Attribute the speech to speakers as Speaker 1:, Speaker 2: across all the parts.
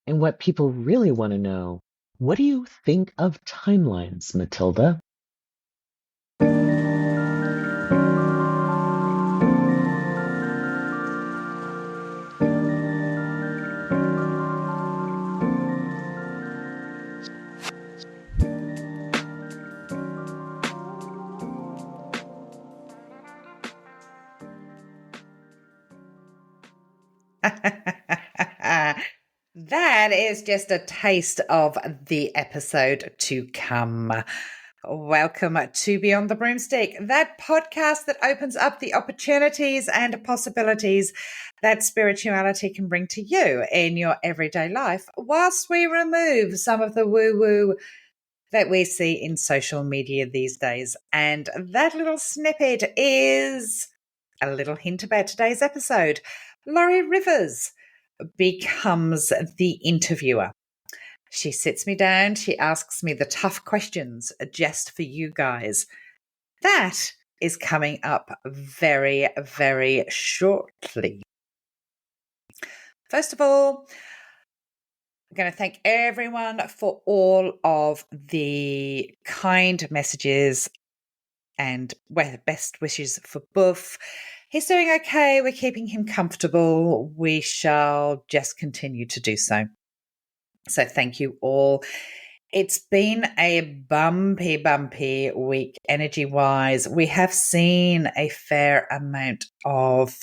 Speaker 1: And what people really want to know, what do you think of timelines, Matilda?
Speaker 2: That is just a taste of the episode to come. Welcome to Beyond the Broomstick, that podcast that opens up the opportunities and possibilities that spirituality can bring to you in your everyday life, whilst we remove some of the woo-woo that we see in social media these days. And that little snippet is a little hint about today's episode. Laurie Rivers becomes the interviewer. She sits me down, she asks me the tough questions just for you guys. That is coming up very, very shortly. First of all, I'm going to thank everyone for all of the kind messages and best wishes for Buff. He's doing okay. We're keeping him comfortable. We shall just continue to do so. So thank you all. It's been a bumpy week energy-wise. We have seen a fair amount of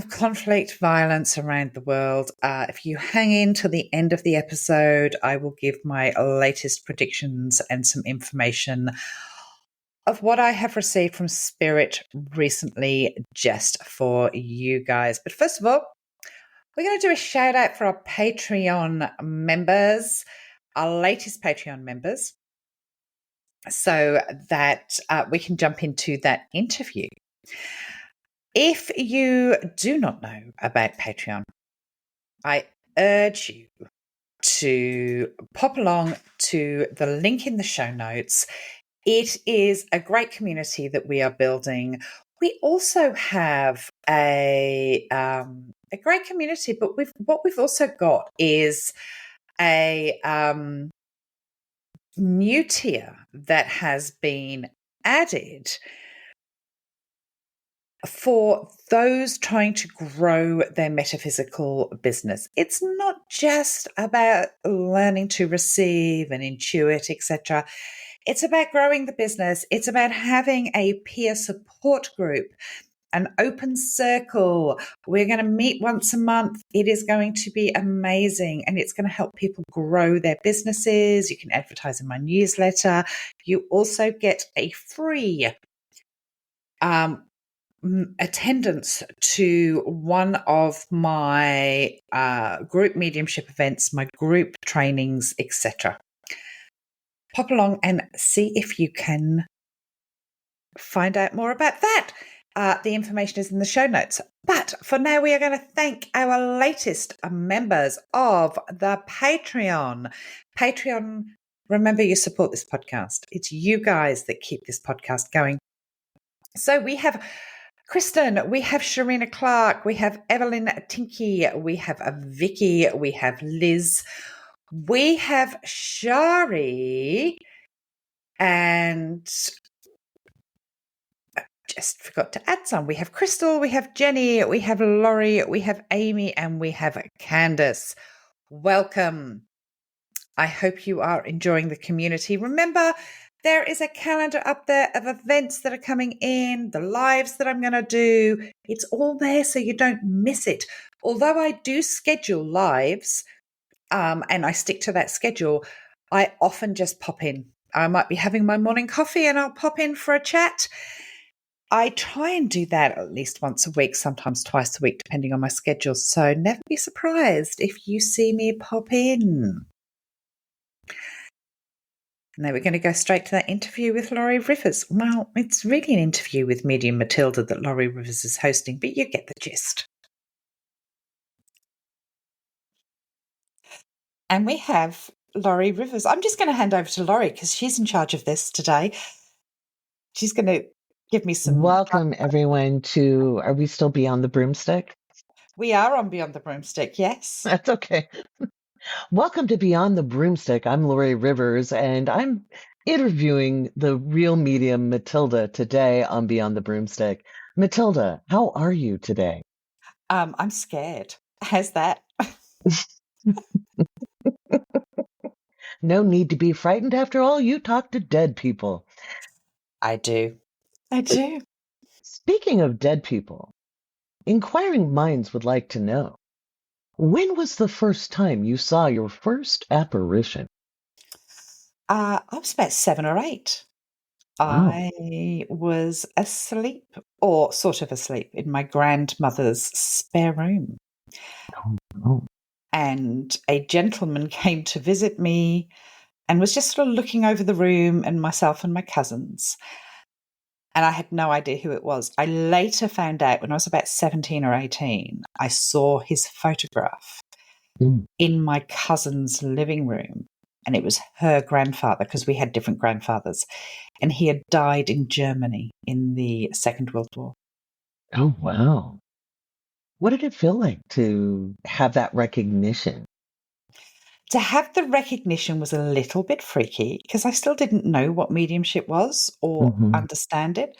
Speaker 2: conflict, violence around the world. If you hang in till the end of the episode, I will give my latest predictions and some information of what I have received from Spirit recently just for you guys. But first of all, we're going to do a shout out for our Patreon members, our latest Patreon members, so that we can jump into that interview. If you do not know about Patreon, I urge you to pop along to the link in the show notes. It is a great community that we are building. We also have a great community, but what we've also got is a new tier that has been added for those trying to grow their metaphysical business. It's not just about learning to receive and intuit, etc. It's about growing the business. It's about having a peer support group, an open circle. We're going to meet once a month. It is going to be amazing, and it's going to help people grow their businesses. You can advertise in my newsletter. You also get a free attendance to one of my group mediumship events, my group trainings, etc. Pop along and see if you can find out more about that. The information is in the show notes. But for now, we are going to thank our latest members of the Patreon. Patreon, remember, you support this podcast. It's you guys that keep this podcast going. So we have Kristen, we have Sharina Clark, we have Evelyn Tinky, we have Vicky, we have Liz, we have Shari, and I just forgot to add some. We have Crystal, we have Jenny, we have Laurie, we have Amy, and we have Candace. Welcome. I hope you are enjoying the community. Remember, there is a calendar up there of events that are coming in, the lives that I'm going to do. It's all there so you don't miss it. Although I do schedule lives and I stick to that schedule, I often just pop in. I might be having my morning coffee and I'll pop in for a chat. I try and do that at least once a week, sometimes twice a week, depending on my schedule. So never be surprised if you see me pop in. Now we're going to go straight to that interview with Laurie Rivers. Well, it's really an interview with Medium Matilda that Laurie Rivers is hosting, but you get the gist. And we have Laurie Rivers. I'm just going to hand over to Laurie because she's in charge of this today. She's going to give me some...
Speaker 1: Welcome, everyone, to... Are we still beyond the broomstick?
Speaker 2: We are on Beyond the Broomstick, yes.
Speaker 1: That's okay. Welcome to Beyond the Broomstick. I'm Laurie Rivers, and I'm interviewing the real medium Matilda today on Beyond the Broomstick. Matilda, how are you today?
Speaker 2: I'm scared. How's that?
Speaker 1: No need to be frightened. After all, you talk to dead people.
Speaker 2: I do. I do.
Speaker 1: Speaking of dead people, inquiring minds would like to know, when was the first time you saw your first apparition?
Speaker 2: I was about 7 or 8.
Speaker 1: Wow.
Speaker 2: I was asleep, or sort of asleep, in my grandmother's spare room.
Speaker 1: Oh.
Speaker 2: And a gentleman came to visit me and was just sort of looking over the room and myself and my cousins. And I had no idea who it was. I later found out when I was about 17 or 18, I saw his photograph
Speaker 1: Mm.
Speaker 2: in my cousin's living room. And it was her grandfather, because we had different grandfathers. And he had died in Germany in the Second World War.
Speaker 1: Oh, wow. What did it feel like to have that recognition?
Speaker 2: To have the recognition was a little bit freaky because I still didn't know what mediumship was or
Speaker 1: Hmm.
Speaker 2: understand it.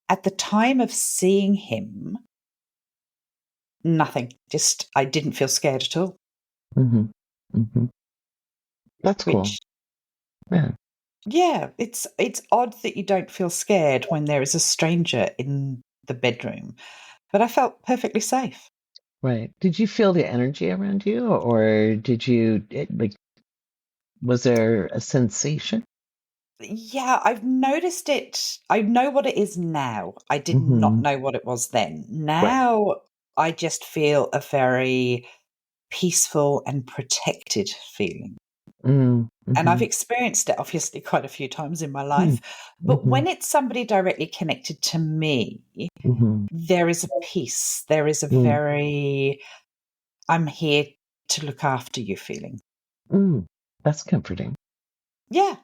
Speaker 2: At the time of seeing him, nothing. Just, I didn't feel scared at all,
Speaker 1: Hmm. Hmm. That's cool.
Speaker 2: which,
Speaker 1: Yeah,
Speaker 2: yeah, it's odd that you don't feel scared when there is a stranger in the bedroom, but I felt perfectly safe.
Speaker 1: right. Did you feel the energy around you, or did like, was there a sensation?
Speaker 2: Yeah, I've noticed it. I know what it is now. I did not
Speaker 1: Hmm.
Speaker 2: know what it was then.
Speaker 1: Right.
Speaker 2: Now I just feel a very peaceful and protected feeling. And I've
Speaker 1: Mm-hmm.
Speaker 2: experienced it obviously quite a few times in my life. But
Speaker 1: Mm-hmm.
Speaker 2: when it's somebody directly connected to me,
Speaker 1: Hmm.
Speaker 2: there is a peace. There is a
Speaker 1: Mm.
Speaker 2: very, I'm here to look after you feeling.
Speaker 1: Mm. That's comforting.
Speaker 2: Yeah,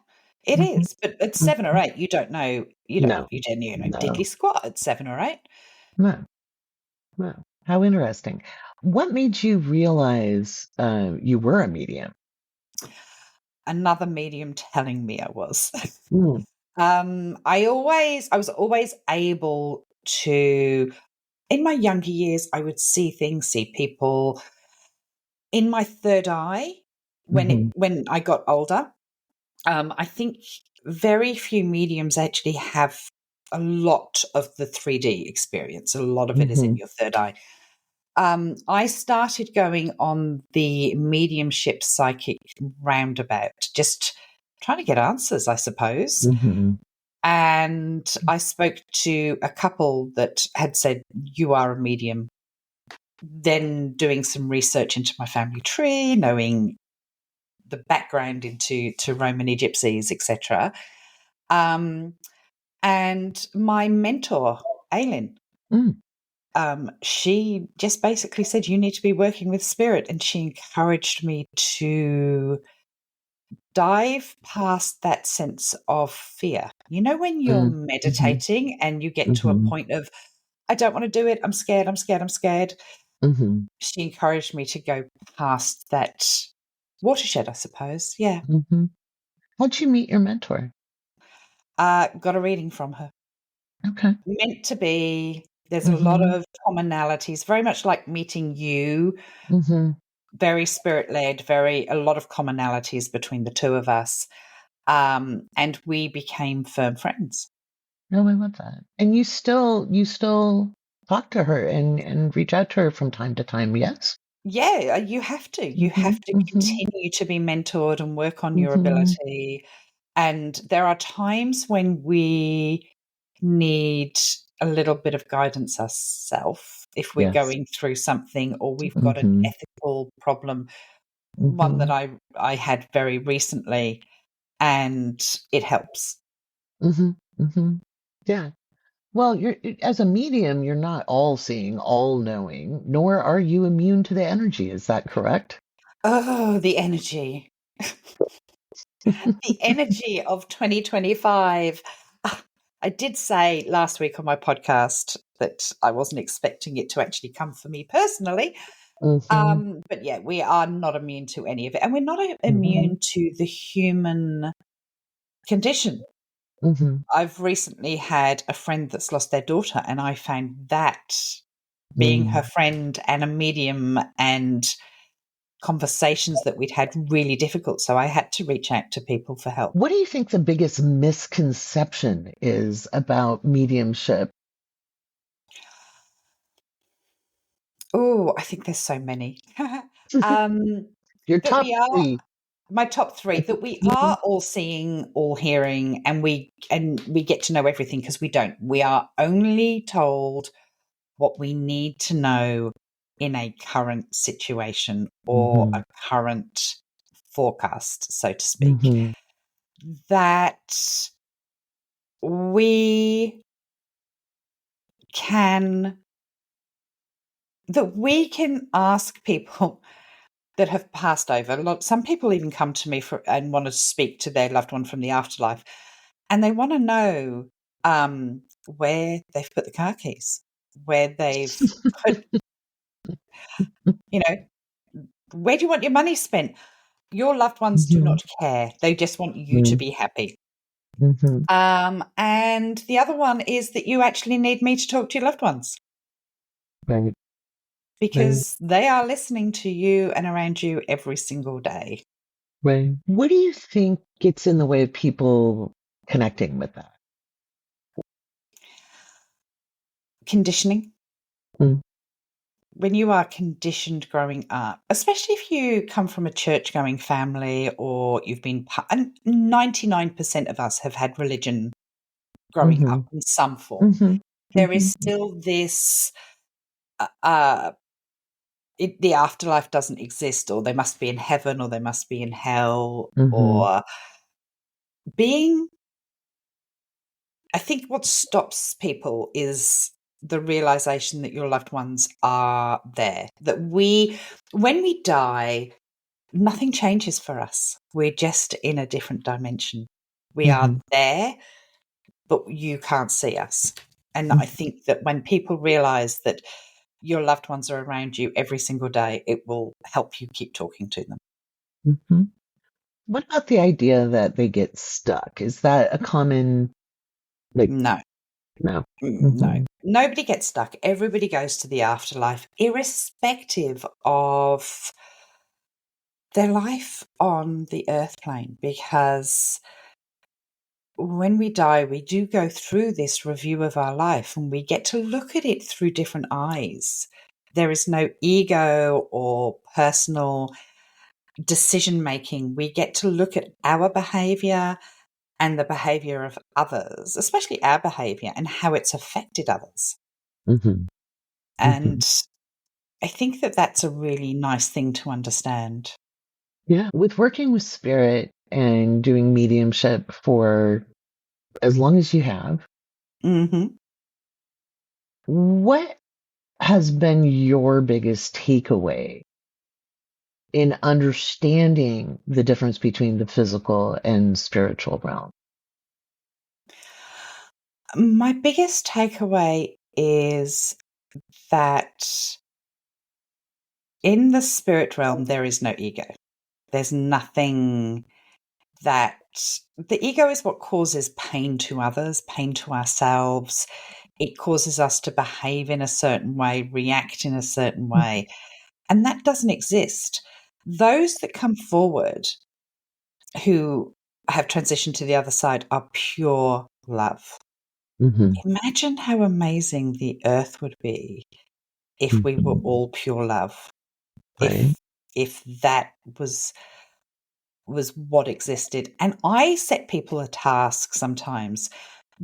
Speaker 2: it
Speaker 1: Hmm.
Speaker 2: is. But at 7 or 8,
Speaker 1: Hmm.
Speaker 2: you don't know
Speaker 1: No,
Speaker 2: diddly
Speaker 1: no,
Speaker 2: squat at 7 or 8.
Speaker 1: no, no. How interesting. What made you realize you were a medium?
Speaker 2: Another medium telling me I was.
Speaker 1: Mm.
Speaker 2: I was always able to, in my younger years, I would see things, see people in my third eye
Speaker 1: Hmm.
Speaker 2: when I got older. I think very few mediums actually have a lot of the 3D experience. A lot of it is in
Speaker 1: Hmm.
Speaker 2: your third eye. I started going on the mediumship psychic roundabout, just trying to get answers, I suppose.
Speaker 1: Hmm.
Speaker 2: And I spoke to a couple that had said, "You are a medium." Then doing some research into my family tree, knowing the background to Romany gypsies, etc. Um, and my mentor, Aileen,
Speaker 1: Mm.
Speaker 2: she just basically said, "You need to be working with spirit." And she encouraged me to dive past that sense of fear. You know, when you're
Speaker 1: Mm. Mhm.
Speaker 2: meditating and you get to a
Speaker 1: Mhm.
Speaker 2: point of, I don't want to do it. I'm scared. I'm scared. I'm scared.
Speaker 1: Mhm.
Speaker 2: She encouraged me to go past that watershed, I suppose. Yeah.
Speaker 1: Mhm. How'd you meet your mentor?
Speaker 2: Got a reading from her.
Speaker 1: Okay.
Speaker 2: Meant to be. There's a lot
Speaker 1: Mhm.
Speaker 2: of commonalities, very much like meeting you,
Speaker 1: Mhm.
Speaker 2: very spirit led, very a lot of commonalities between the two of us. And we became firm friends.
Speaker 1: No, I love that. And you still talk to her and reach out to her from time to time, yes?
Speaker 2: Yeah, you have to. You have
Speaker 1: Mhm.
Speaker 2: to
Speaker 1: Mhm.
Speaker 2: continue to be mentored and work on your
Speaker 1: Mhm.
Speaker 2: ability. And there are times when we need a little bit of guidance ourselves if we're
Speaker 1: Yes.
Speaker 2: going through something or we've got an
Speaker 1: Mhm.
Speaker 2: ethical problem. One that
Speaker 1: Mhm.
Speaker 2: I had very recently, and it helps.
Speaker 1: Mhm. Mhm. Yeah. Well, as a medium, you're not all seeing, all knowing, nor are you immune to the energy. Is that correct?
Speaker 2: Oh, the energy. The energy of 2025. Ah, I did say last week on my podcast, that I wasn't expecting it to actually come for me personally.
Speaker 1: Mm-hmm.
Speaker 2: But yeah, we are not immune to any of it. And we're not
Speaker 1: Mm-hmm.
Speaker 2: immune to the human condition.
Speaker 1: Mm-hmm.
Speaker 2: I've recently had a friend that's lost their daughter, and I found that being her
Speaker 1: Mm.
Speaker 2: friend and a medium and conversations that we'd had really difficult. So I had to reach out to people for help.
Speaker 1: What do you think the biggest misconception is about mediumship?
Speaker 2: Oh, I think there's so many. um,
Speaker 1: Your
Speaker 2: that
Speaker 1: top
Speaker 2: we are
Speaker 1: three.
Speaker 2: my top three, that we
Speaker 1: Mhm.
Speaker 2: are all seeing, all hearing, and we get to know everything, because we don't. We are only told what we need to know in a current situation or a
Speaker 1: Mhm.
Speaker 2: current forecast, so to speak.
Speaker 1: Mhm.
Speaker 2: That we can that we can ask people that have passed over. Some people even come to me and want to speak to their loved one from the afterlife, and they want to know where they've put the car keys, where they've put, you know, where do you want your money spent? Your loved ones do
Speaker 1: Mhm.
Speaker 2: not care. They just want you to
Speaker 1: Mhm.
Speaker 2: be happy.
Speaker 1: Mhm.
Speaker 2: And the other one is that you actually need me to talk to your loved ones,
Speaker 1: Right. Right.
Speaker 2: because they are listening to you and around you every single day.
Speaker 1: Right. What do you think gets in the way of people connecting with that?
Speaker 2: Conditioning.
Speaker 1: Mm.
Speaker 2: When you are conditioned growing up, especially if you come from a church going family, or you've been, and 99% of us have had religion growing up
Speaker 1: Mhm.
Speaker 2: in some form,
Speaker 1: Mhm.
Speaker 2: there is
Speaker 1: Mhm.
Speaker 2: still this the afterlife doesn't exist, or they must be in heaven, or they must be in hell,
Speaker 1: Mhm.
Speaker 2: or being. I think what stops people is the realization that your loved ones are there. That when we die, nothing changes for us. We're just in a different dimension. We are
Speaker 1: Mhm.
Speaker 2: there, but you can't see us. And I
Speaker 1: Mhm.
Speaker 2: think that when people realize that your loved ones are around you every single day, it will help you keep talking to them.
Speaker 1: Mhm. What about the idea that they get stuck? Is that a common, like,
Speaker 2: No,
Speaker 1: no?
Speaker 2: no.
Speaker 1: Mhm.
Speaker 2: Nobody gets stuck. Everybody goes to the afterlife, irrespective of their life on the earth plane, because when we die, we do go through this review of our life, and we get to look at it through different eyes. There is no ego or personal decision making. We get to look at our behavior and the behavior of others, especially our behavior and how it's affected others.
Speaker 1: Mhm. Mhm.
Speaker 2: And I think that that's a really nice thing to understand.
Speaker 1: Yeah. With working with spirit and doing mediumship for as long as you have,
Speaker 2: Hmm.
Speaker 1: what has been your biggest takeaway in understanding the difference between the physical and spiritual realm?
Speaker 2: My biggest takeaway is that in the spirit realm, there is no ego. There's nothing that the ego is what causes pain to others, pain to ourselves. It causes us to behave in a certain way, react in a certain way. And that doesn't exist. Those that come forward who have transitioned to the other side are pure love.
Speaker 1: Mm-hmm.
Speaker 2: Imagine how amazing the earth would be if we were
Speaker 1: Hmm.
Speaker 2: all pure love.
Speaker 1: Right.
Speaker 2: If that was what existed. And I set people a task sometimes.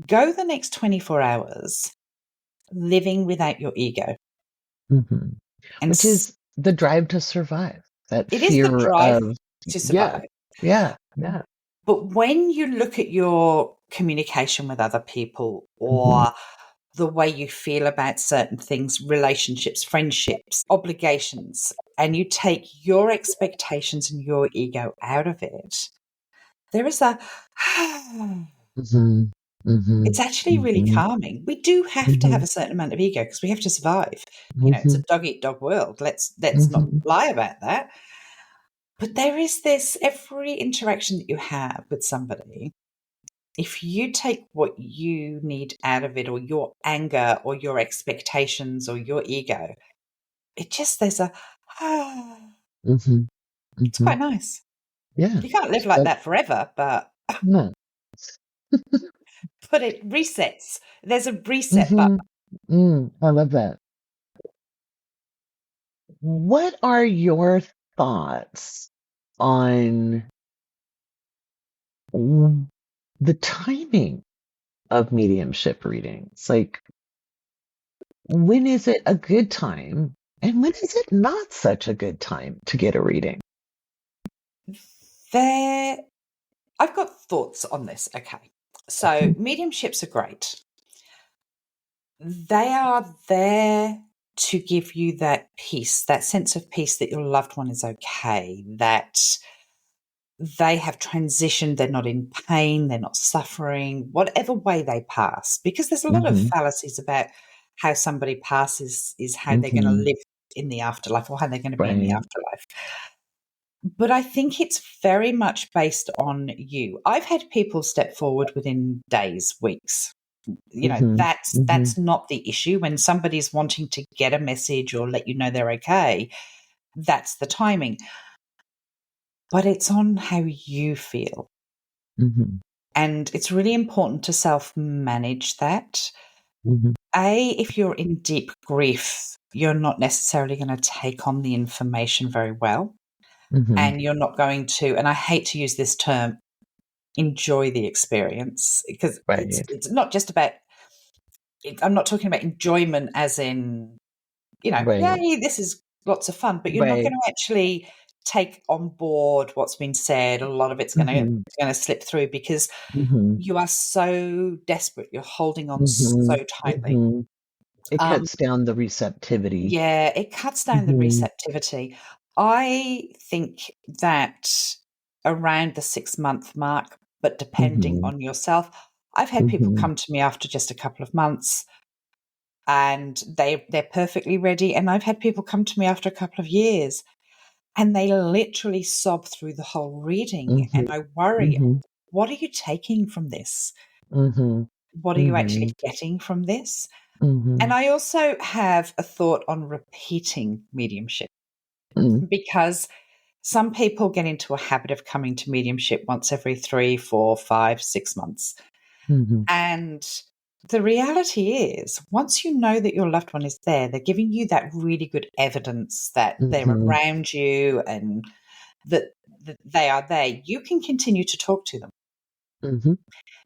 Speaker 2: Go the next 24 hours living without your ego.
Speaker 1: Hmm.
Speaker 2: And
Speaker 1: Which is the drive to survive, that
Speaker 2: it is the
Speaker 1: fear
Speaker 2: drive
Speaker 1: of,
Speaker 2: to
Speaker 1: yeah,
Speaker 2: survive.
Speaker 1: yeah, yeah.
Speaker 2: But when you look at your communication with other people,
Speaker 1: Hmm.
Speaker 2: or the way you feel about certain things, relationships, friendships, obligations, and you take your expectations and your ego out of it, there is a
Speaker 1: Hmm. Mhm.
Speaker 2: It's actually really
Speaker 1: Mhm.
Speaker 2: calming. We do have to have
Speaker 1: Mhm.
Speaker 2: a certain amount of ego because we have to survive. It's a
Speaker 1: Mhm.
Speaker 2: dog eat dog world. Let's not
Speaker 1: Mhm.
Speaker 2: lie about that. But there is this every interaction that you have with somebody, if you take what you need out of it, or your anger, or your expectations, or your ego, it just there's a
Speaker 1: Mhm.
Speaker 2: it's quite
Speaker 1: Mhm.
Speaker 2: nice.
Speaker 1: Yeah.
Speaker 2: You can't live like
Speaker 1: So
Speaker 2: that forever, but
Speaker 1: no.
Speaker 2: it resets. There's a reset button.
Speaker 1: Mhm. I love that. What are your thoughts on w- the timing of mediumship readings? Like, when is it a good time and when is it not such a good time to get a reading?
Speaker 2: There, I've got thoughts on this. Okay, so mediumships are great. They are there to give you that peace, that sense of peace that your loved one is okay, that they have transitioned, they're not in pain, they're not suffering, whatever way they pass. Because there's a lot of
Speaker 1: Mhm.
Speaker 2: fallacies about how somebody passes is how they're going to
Speaker 1: Mhm.
Speaker 2: live in the afterlife or how they're going to be in the
Speaker 1: Right.
Speaker 2: afterlife. But I think it's very much based on you. I've had people step forward within days, weeks.
Speaker 1: Mhm.
Speaker 2: That's
Speaker 1: Mhm.
Speaker 2: not the issue. When somebody's wanting to get a message or let you know they're okay, that's the timing. But it's on how you feel.
Speaker 1: Mhm.
Speaker 2: And it's really important to self manage that.
Speaker 1: Mhm.
Speaker 2: If you're in deep grief, you're not necessarily going to take on the information very well.
Speaker 1: Mhm.
Speaker 2: And you're not going to, and I hate to use this term, enjoy the experience, because
Speaker 1: Right.
Speaker 2: it's not just about, I'm not talking about enjoyment as in,
Speaker 1: Right.
Speaker 2: yay, this is lots of fun, but you're not going
Speaker 1: Right.
Speaker 2: to actually take on board what's been said. A lot of it's
Speaker 1: Mhm.
Speaker 2: going to slip through because
Speaker 1: Mhm.
Speaker 2: you are so desperate. You're holding on so
Speaker 1: Mhm.
Speaker 2: tightly.
Speaker 1: Mhm. It
Speaker 2: Um,
Speaker 1: cuts down the receptivity.
Speaker 2: yeah, it cuts down the
Speaker 1: Mhm.
Speaker 2: receptivity. I think that around the 6 month mark, but depending
Speaker 1: Mhm.
Speaker 2: on yourself, I've had people
Speaker 1: Mhm.
Speaker 2: come to me after just a couple of months and they're perfectly ready. And I've had people come to me after a couple of years and they literally sob through the whole reading. And
Speaker 1: Mhm.
Speaker 2: I worry,
Speaker 1: Mhm.
Speaker 2: what are you taking from this?
Speaker 1: Mhm.
Speaker 2: What are you actually
Speaker 1: Mhm.
Speaker 2: getting from this? And
Speaker 1: Mhm.
Speaker 2: I also have a thought on repeating mediumship
Speaker 1: Mm.
Speaker 2: because some people get into a habit of coming to mediumship once every 3, 4, 5, 6 months.
Speaker 1: Mhm.
Speaker 2: And the reality is, once you know that your loved one is there, they're giving you that really good evidence that they're
Speaker 1: Mhm.
Speaker 2: around you and that they are there. You can continue to talk to them.
Speaker 1: Mhm.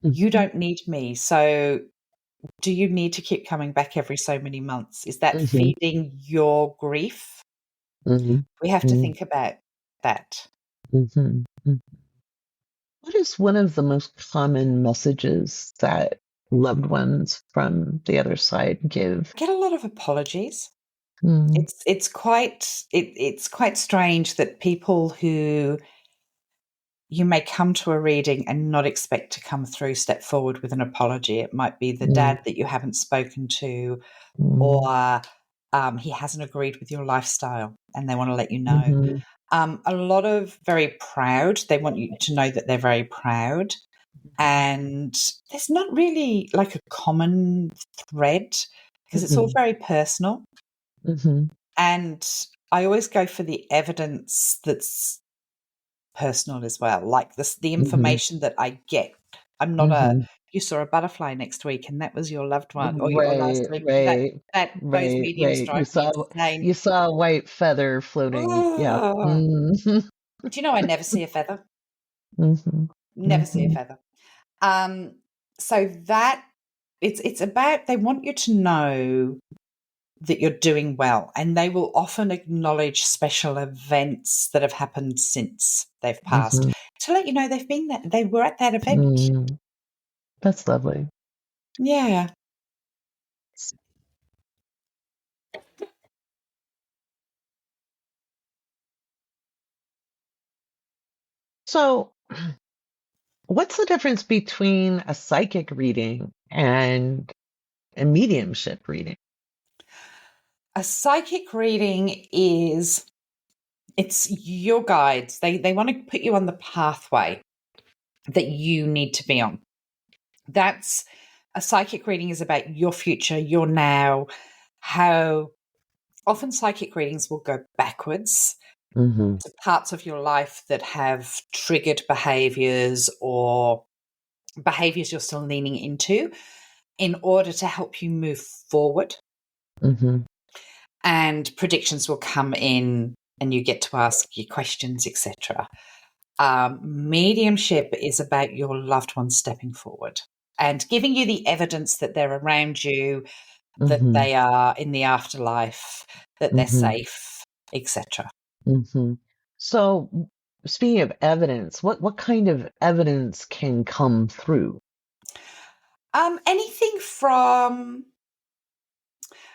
Speaker 2: You
Speaker 1: Mhm.
Speaker 2: don't need me. So, do you need to keep coming back every so many months? Is that
Speaker 1: Mhm.
Speaker 2: feeding your grief?
Speaker 1: Mhm.
Speaker 2: We have to
Speaker 1: Mhm.
Speaker 2: think about that.
Speaker 1: Mhm. Mhm. What is one of the most common messages that loved ones from the other side give?
Speaker 2: I get a lot of apologies.
Speaker 1: Mm.
Speaker 2: It's quite strange that people who you may come to a reading and not expect to come through step forward with an apology. It might be the
Speaker 1: Mm.
Speaker 2: dad that you haven't spoken to,
Speaker 1: Mm.
Speaker 2: or he hasn't agreed with your lifestyle and they want to let you know.
Speaker 1: Mhm.
Speaker 2: A lot of very proud. They want you to know that they're very proud. And there's not really like a common thread because it's all
Speaker 1: Mhm.
Speaker 2: very personal.
Speaker 1: Mhm.
Speaker 2: And I always go for the evidence that's personal as well, like the
Speaker 1: Mhm.
Speaker 2: information that I get. I'm not a
Speaker 1: Mhm.
Speaker 2: you saw a butterfly next week and that was your loved one or last
Speaker 1: Right,
Speaker 2: week. That
Speaker 1: right,
Speaker 2: that those
Speaker 1: right,
Speaker 2: mediums
Speaker 1: right.
Speaker 2: drive me insane.
Speaker 1: You saw a white feather floating. Yeah.
Speaker 2: Oh,
Speaker 1: Mhm.
Speaker 2: do you know I never see a feather?
Speaker 1: Mhm.
Speaker 2: Never see a
Speaker 1: Mhm.
Speaker 2: feather. Um, so that it's about they want you to know that you're doing well, and they will often acknowledge special events that have happened since they've passed
Speaker 1: Mhm.
Speaker 2: to let you know they've been there. They were at that event.
Speaker 1: Mm. That's lovely.
Speaker 2: Yeah.
Speaker 1: So What's the difference between a psychic reading and a mediumship reading?
Speaker 2: A psychic reading is it's your guides. They want to put you on the pathway that you need to be on. That's a psychic reading is about your future, your now, how often psychic readings will go backwards
Speaker 1: Mm-hmm.
Speaker 2: to parts of your life that have triggered behaviors or behaviors you're still leaning into in order to help you move forward.
Speaker 1: Mm-hmm.
Speaker 2: And predictions will come in and you get to ask your questions, etc. Mediumship is about your loved ones stepping forward and giving you the evidence that they're around you, that
Speaker 1: Mm-hmm.
Speaker 2: they are in the afterlife, that they're
Speaker 1: Mm-hmm.
Speaker 2: safe, etc.
Speaker 1: Mm-hmm. So, speaking of evidence, what kind of evidence can come through?
Speaker 2: Anything from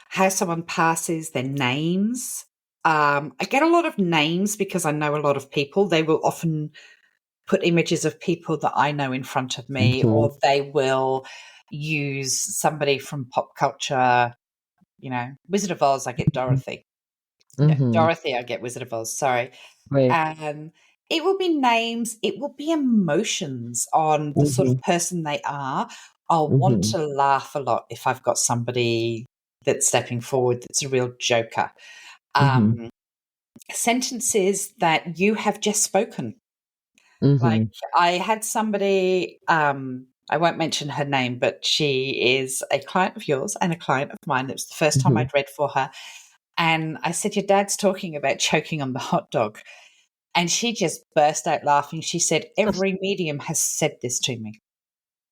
Speaker 2: how someone passes, their names. I get a lot of names because I know a lot of people. They will often put images of people that I know in front of me,
Speaker 1: Mm-hmm.
Speaker 2: or they will use somebody from pop culture. Wizard of Oz, I get Dorothy. No,
Speaker 1: Mm-hmm.
Speaker 2: Dorothy, I get Wizard of Oz. Sorry.
Speaker 1: Right.
Speaker 2: Um, it will be names, it will be emotions on the sort
Speaker 1: Mm-hmm.
Speaker 2: of person they are. I'll want
Speaker 1: Mm-hmm.
Speaker 2: to laugh a lot if I've got somebody that's stepping forward that's a real joker.
Speaker 1: Mm-hmm.
Speaker 2: Um, Sentences that you have just spoken. Like
Speaker 1: Mm-hmm.
Speaker 2: I had somebody, I won't mention her name, but she is a client of yours and a client of mine. It was the first time
Speaker 1: Mm-hmm.
Speaker 2: I'd read for her. And I said, your dad's talking about choking on the hot dog. And she just burst out laughing. She said, every medium has said this to me.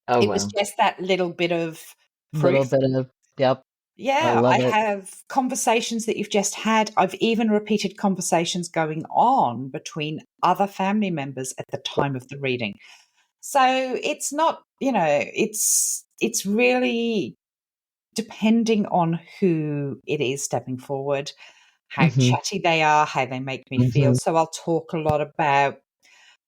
Speaker 1: Oh
Speaker 2: It was
Speaker 1: well.
Speaker 2: just that little bit of
Speaker 1: Little
Speaker 2: proof.
Speaker 1: bit of, yep. I
Speaker 2: Yeah,
Speaker 1: love
Speaker 2: I
Speaker 1: it.
Speaker 2: have conversations that you've just had. I've even repeated conversations going on between other family members at the time of the reading. So it's not, it's really depending on who it is stepping forward, how
Speaker 1: Mm-hmm.
Speaker 2: chatty they are, how they make me feel.
Speaker 1: Mm-hmm.
Speaker 2: So I'll talk a lot about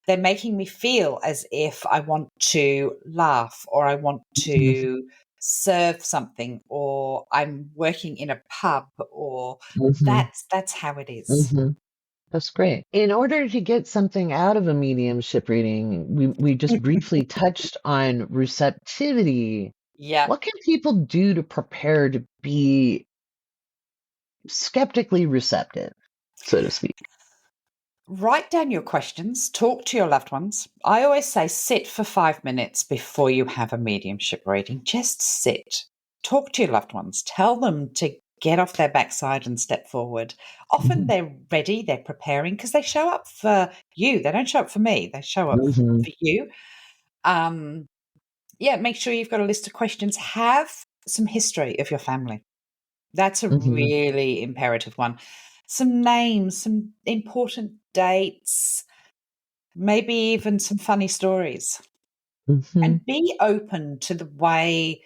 Speaker 2: they're making me feel as if I want to laugh or I want to serve something or I'm working in a pub or
Speaker 1: Mm-hmm.
Speaker 2: that's how it is.
Speaker 1: Mm-hmm. That's great. In order to get something out of a mediumship reading, we just briefly touched on receptivity.
Speaker 2: Yeah.
Speaker 1: What can people do to prepare to be skeptically receptive, so to speak?
Speaker 2: Write down your questions, talk to your loved ones. I always say sit for 5 minutes before you have a mediumship reading. Just sit. Talk to your loved ones. Tell them to get off their backside and step forward. Often
Speaker 1: Mm-hmm.
Speaker 2: they're ready, they're preparing because they show up for you. They don't show up for me, they show up
Speaker 1: Mm-hmm.
Speaker 2: for you. Um, yeah, make sure you've got a list of questions. Have some history of your family. That's a
Speaker 1: Mm-hmm.
Speaker 2: really imperative one. Some names, some important dates, maybe even some funny stories.
Speaker 1: Mm-hmm.
Speaker 2: And be open to the way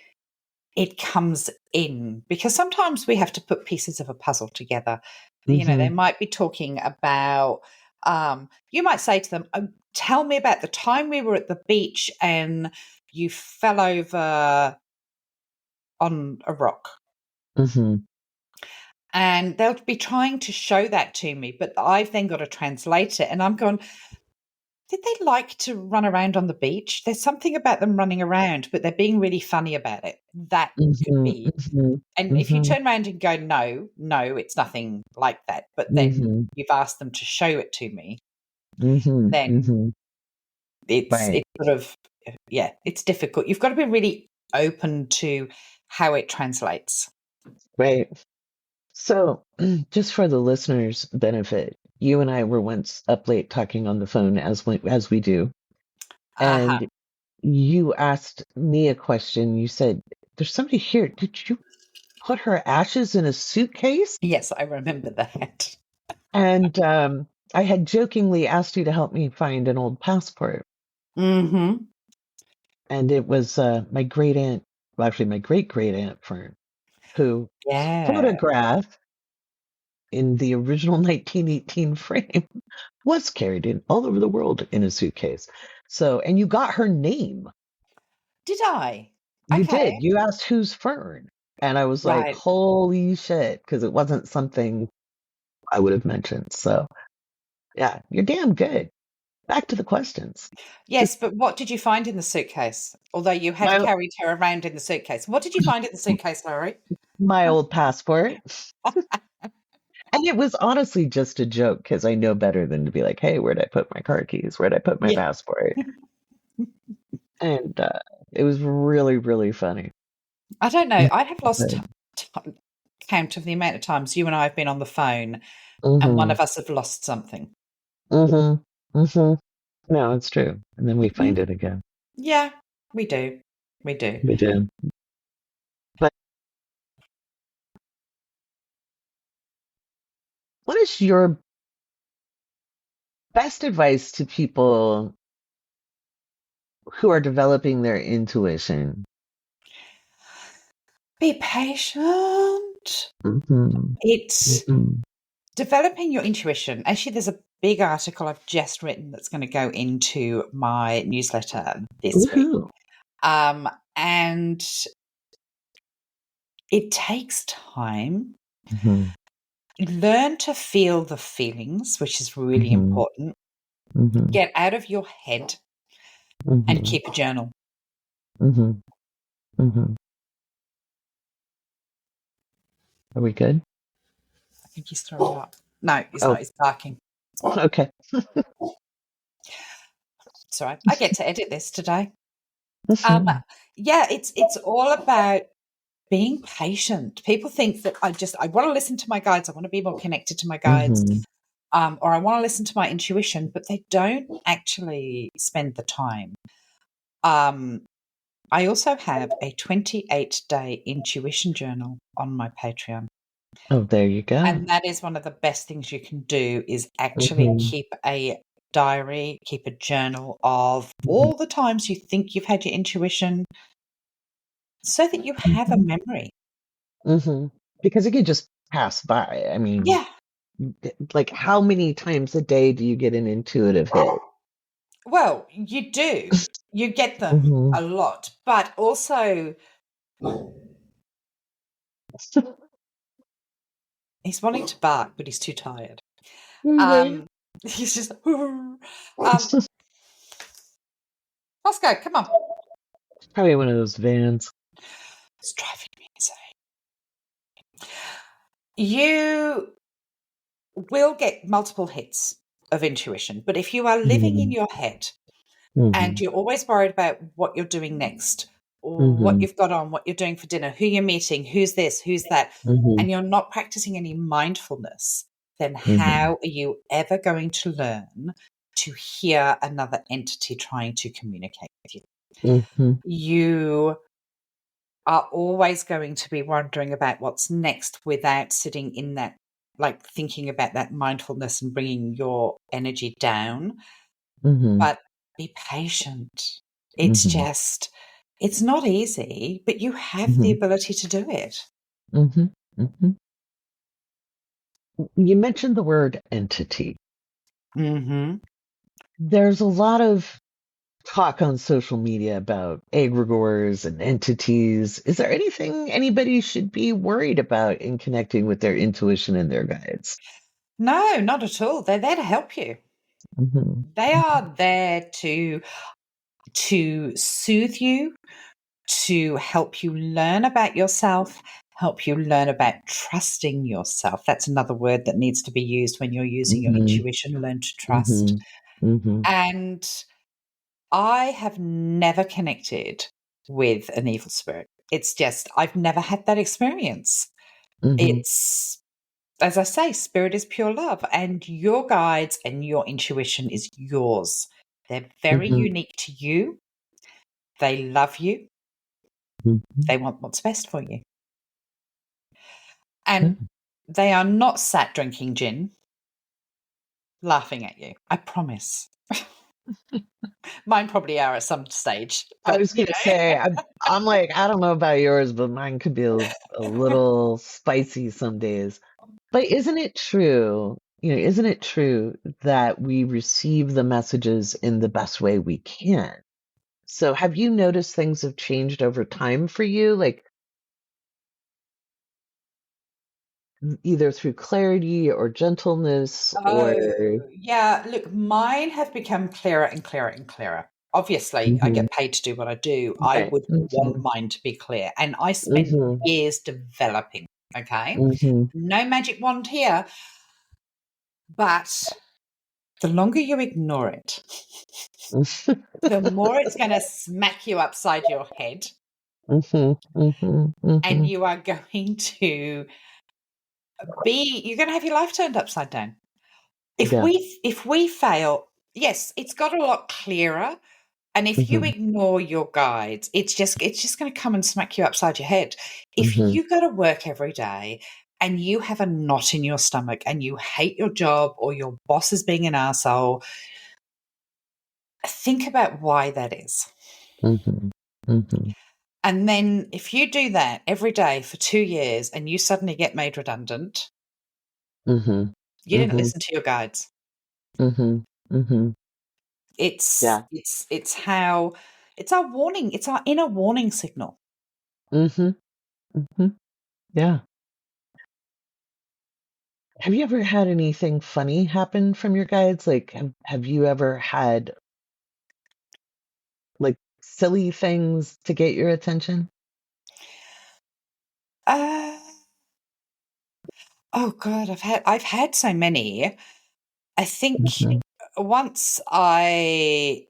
Speaker 2: it comes in because sometimes we have to put pieces of a puzzle together. They
Speaker 1: Mm-hmm.
Speaker 2: might be talking about, you might say to them, oh, tell me about the time we were at the beach and you fell over on a rock.
Speaker 1: Mm-hmm.
Speaker 2: And they'll be trying to show that to me, but I've then got to translate it. And I'm going, did they like to run around on the beach? There's something about them running around, but they're being really funny about it. That could
Speaker 1: Mm-hmm.
Speaker 2: be.
Speaker 1: Mm-hmm.
Speaker 2: And if you
Speaker 1: Mm-hmm.
Speaker 2: turn around and go, no, no, it's nothing like that, but then
Speaker 1: Mm-hmm.
Speaker 2: you've asked them to show it to me,
Speaker 1: Mm-hmm.
Speaker 2: then
Speaker 1: Mm-hmm.
Speaker 2: it's
Speaker 1: Right.
Speaker 2: sort of, yeah, it's difficult. You've got to be really open to how it translates.
Speaker 1: Right. So, just for the listeners' benefit, you and I were once up late talking on the phone as we do,
Speaker 2: Uh-huh.
Speaker 1: and you asked me a question. You said, "There's somebody here. Did you put her ashes in a suitcase?"
Speaker 2: Yes, I remember that.
Speaker 1: And I had jokingly asked you to help me find an old passport,
Speaker 2: Mm-hmm.
Speaker 1: and it was my great aunt, well, actually my great great aunt Fern, who
Speaker 2: Yeah.
Speaker 1: photographed in the original 1918 frame was carried in all over the world in a suitcase. So, and you got her name.
Speaker 2: Did I?
Speaker 1: You did.
Speaker 2: Okay.
Speaker 1: You asked who's Fern. And I was like,
Speaker 2: Right.
Speaker 1: holy shit, because it wasn't something I would have mentioned. So, yeah, you're damn good. Back to the questions.
Speaker 2: Yes, but what did you find in the suitcase? Although you had
Speaker 1: My
Speaker 2: carried her around in the suitcase. What did you find in the suitcase, Laurie?
Speaker 1: my old passport. And it was honestly just a joke because I know better than to be like, hey, where'd I put my car keys? Where'd I put my
Speaker 2: Yeah.
Speaker 1: passport? And it was really, really funny.
Speaker 2: I don't know. I have lost
Speaker 1: But,
Speaker 2: count of the amount of times you and I have been on the phone and one
Speaker 1: mm-hmm,
Speaker 2: of us have lost something.
Speaker 1: mm-hmm, mm-hmm. No, it's true. And then we
Speaker 2: Mhm.
Speaker 1: find it again.
Speaker 2: Yeah, we do. We do.
Speaker 1: We do. But what is your best advice to people who are developing their intuition?
Speaker 2: Be patient.
Speaker 1: Mm-hmm,
Speaker 2: It's
Speaker 1: mm-hmm.
Speaker 2: developing your intuition. Actually, there's a big article I've just written that's going to go into my newsletter this week.
Speaker 1: Woohoo.
Speaker 2: And it takes time.
Speaker 1: Mm-hmm,
Speaker 2: Learn to feel the feelings, which is really
Speaker 1: mm-hmm,
Speaker 2: important.
Speaker 1: mm-hmm,
Speaker 2: Get out of your head and
Speaker 1: mm-hmm,
Speaker 2: keep a journal.
Speaker 1: mm-hmm, mm-hmm. Are we good?
Speaker 2: I think he's throwing up. No, he's
Speaker 1: Oh,
Speaker 2: not. He's barking.
Speaker 1: okay.
Speaker 2: It's all right. I get to edit this today. Um,
Speaker 1: Mm-hmm,
Speaker 2: yeah, it's all about being patient. People think that I want to listen to my guides. I want to be more connected to my guides,
Speaker 1: mm-hmm,
Speaker 2: or I want to listen to my intuition, but they don't actually spend the time. Um, I also have a 28-day intuition journal on my Patreon.
Speaker 1: oh, there you go.
Speaker 2: And that is one of the best things you can do is actually
Speaker 1: Mm-hmm,
Speaker 2: keep a diary, keep a journal of all the times you think you've had your intuition so that you have a
Speaker 1: mm-hmm,
Speaker 2: memory.
Speaker 1: mm-hmm. Because it could just pass by. I mean,
Speaker 2: Yeah.
Speaker 1: like how many times a day do you get an intuitive hit?
Speaker 2: Well, you do. You get them
Speaker 1: Mm-hmm.
Speaker 2: a lot, but also he's wanting to bark, but he's too tired.
Speaker 1: Okay.
Speaker 2: He's just Moscow, come on.
Speaker 1: Probably one of those vans.
Speaker 2: It's driving me insane. You will get multiple hits of intuition, but if you are living in
Speaker 1: Mm-hmm,
Speaker 2: your head and
Speaker 1: mm-hmm,
Speaker 2: you're always worried about what you're doing next, or what
Speaker 1: mm-hmm,
Speaker 2: you've got on, what you're doing for dinner, who you're meeting, who's this, who's that,
Speaker 1: mm-hmm,
Speaker 2: and you're not practicing any mindfulness, then
Speaker 1: mm-hmm,
Speaker 2: how are you ever going to learn to hear another entity trying to communicate with you?
Speaker 1: mm-hmm,
Speaker 2: You are always going to be wondering about what's next without sitting in that, like thinking about that mindfulness and bringing your energy down.
Speaker 1: mm-hmm,
Speaker 2: But be patient. It's
Speaker 1: mm-hmm,
Speaker 2: just, it's not easy, but you have the
Speaker 1: mm-hmm,
Speaker 2: ability to do it.
Speaker 1: mm-hmm, mm-hmm. You mentioned the word entity.
Speaker 2: Hmm.
Speaker 1: There's a lot of talk on social media about egregores and entities. Is there anything anybody should be worried about in connecting with their intuition and their guides?
Speaker 2: No, not at all. They're there to help you.
Speaker 1: Hmm.
Speaker 2: They are there to soothe you, to help you learn about yourself, help you learn about trusting yourself. That's another word that needs to be used when you're using your
Speaker 1: Hmm.
Speaker 2: intuition, learn to trust.
Speaker 1: Hmm. Hmm.
Speaker 2: And I have never connected with an evil spirit. It's just, I've never had that experience.
Speaker 1: Hmm.
Speaker 2: It's, as I say, spirit is pure love, and your guides and your intuition is yours. They're very
Speaker 1: Hmm.
Speaker 2: unique to you. They love you.
Speaker 1: Hmm.
Speaker 2: They want what's best for you. And they are not sat drinking gin, laughing at you. I promise. Mine probably are at some stage,
Speaker 1: I
Speaker 2: but
Speaker 1: was gonna say, I'm like, I don't know about yours, but mine could be a little spicy some days. But isn't it true? isn't it true that we receive the messages in the best way we can? So have you noticed things have changed over time for you, like either through clarity or gentleness or
Speaker 2: Oh, yeah. Look, mine have become clearer and clearer and clearer. Obviously, I
Speaker 1: Mhm.
Speaker 2: get paid to do what I do. I
Speaker 1: Right.
Speaker 2: would want
Speaker 1: Mhm.
Speaker 2: mine to be clear. And I spent
Speaker 1: Mhm.
Speaker 2: years developing. Okay.
Speaker 1: Mhm.
Speaker 2: No magic wand here, but the longer you ignore it, the more it's going to smack you upside your head
Speaker 1: Mhm. Mhm.
Speaker 2: and
Speaker 1: Mhm.
Speaker 2: you are going to you're going to have your life turned upside down.
Speaker 1: Yeah.
Speaker 2: If we fail, yes, it's got a lot clearer. And if you
Speaker 1: Mhm.
Speaker 2: ignore your guides, it's just going to come and smack you upside your head. If
Speaker 1: Mhm.
Speaker 2: you go to work every day and you have a knot in your stomach and you hate your job or your boss is being an asshole, think about why that is.
Speaker 1: Mhm. Mhm.
Speaker 2: And then if you do that every day for 2 years and you suddenly get made redundant,
Speaker 1: Mhm.
Speaker 2: you didn't
Speaker 1: Mhm.
Speaker 2: listen to your guides.
Speaker 1: Mhm. Mhm. Yeah.
Speaker 2: It's our warning, it's our inner warning signal.
Speaker 1: Mhm. Mhm. Yeah. Have you ever had anything funny happen from your guides? Like, have you ever had like silly things to get your attention?
Speaker 2: Uh, oh god, I've had so many. I think
Speaker 1: Mhm.
Speaker 2: once I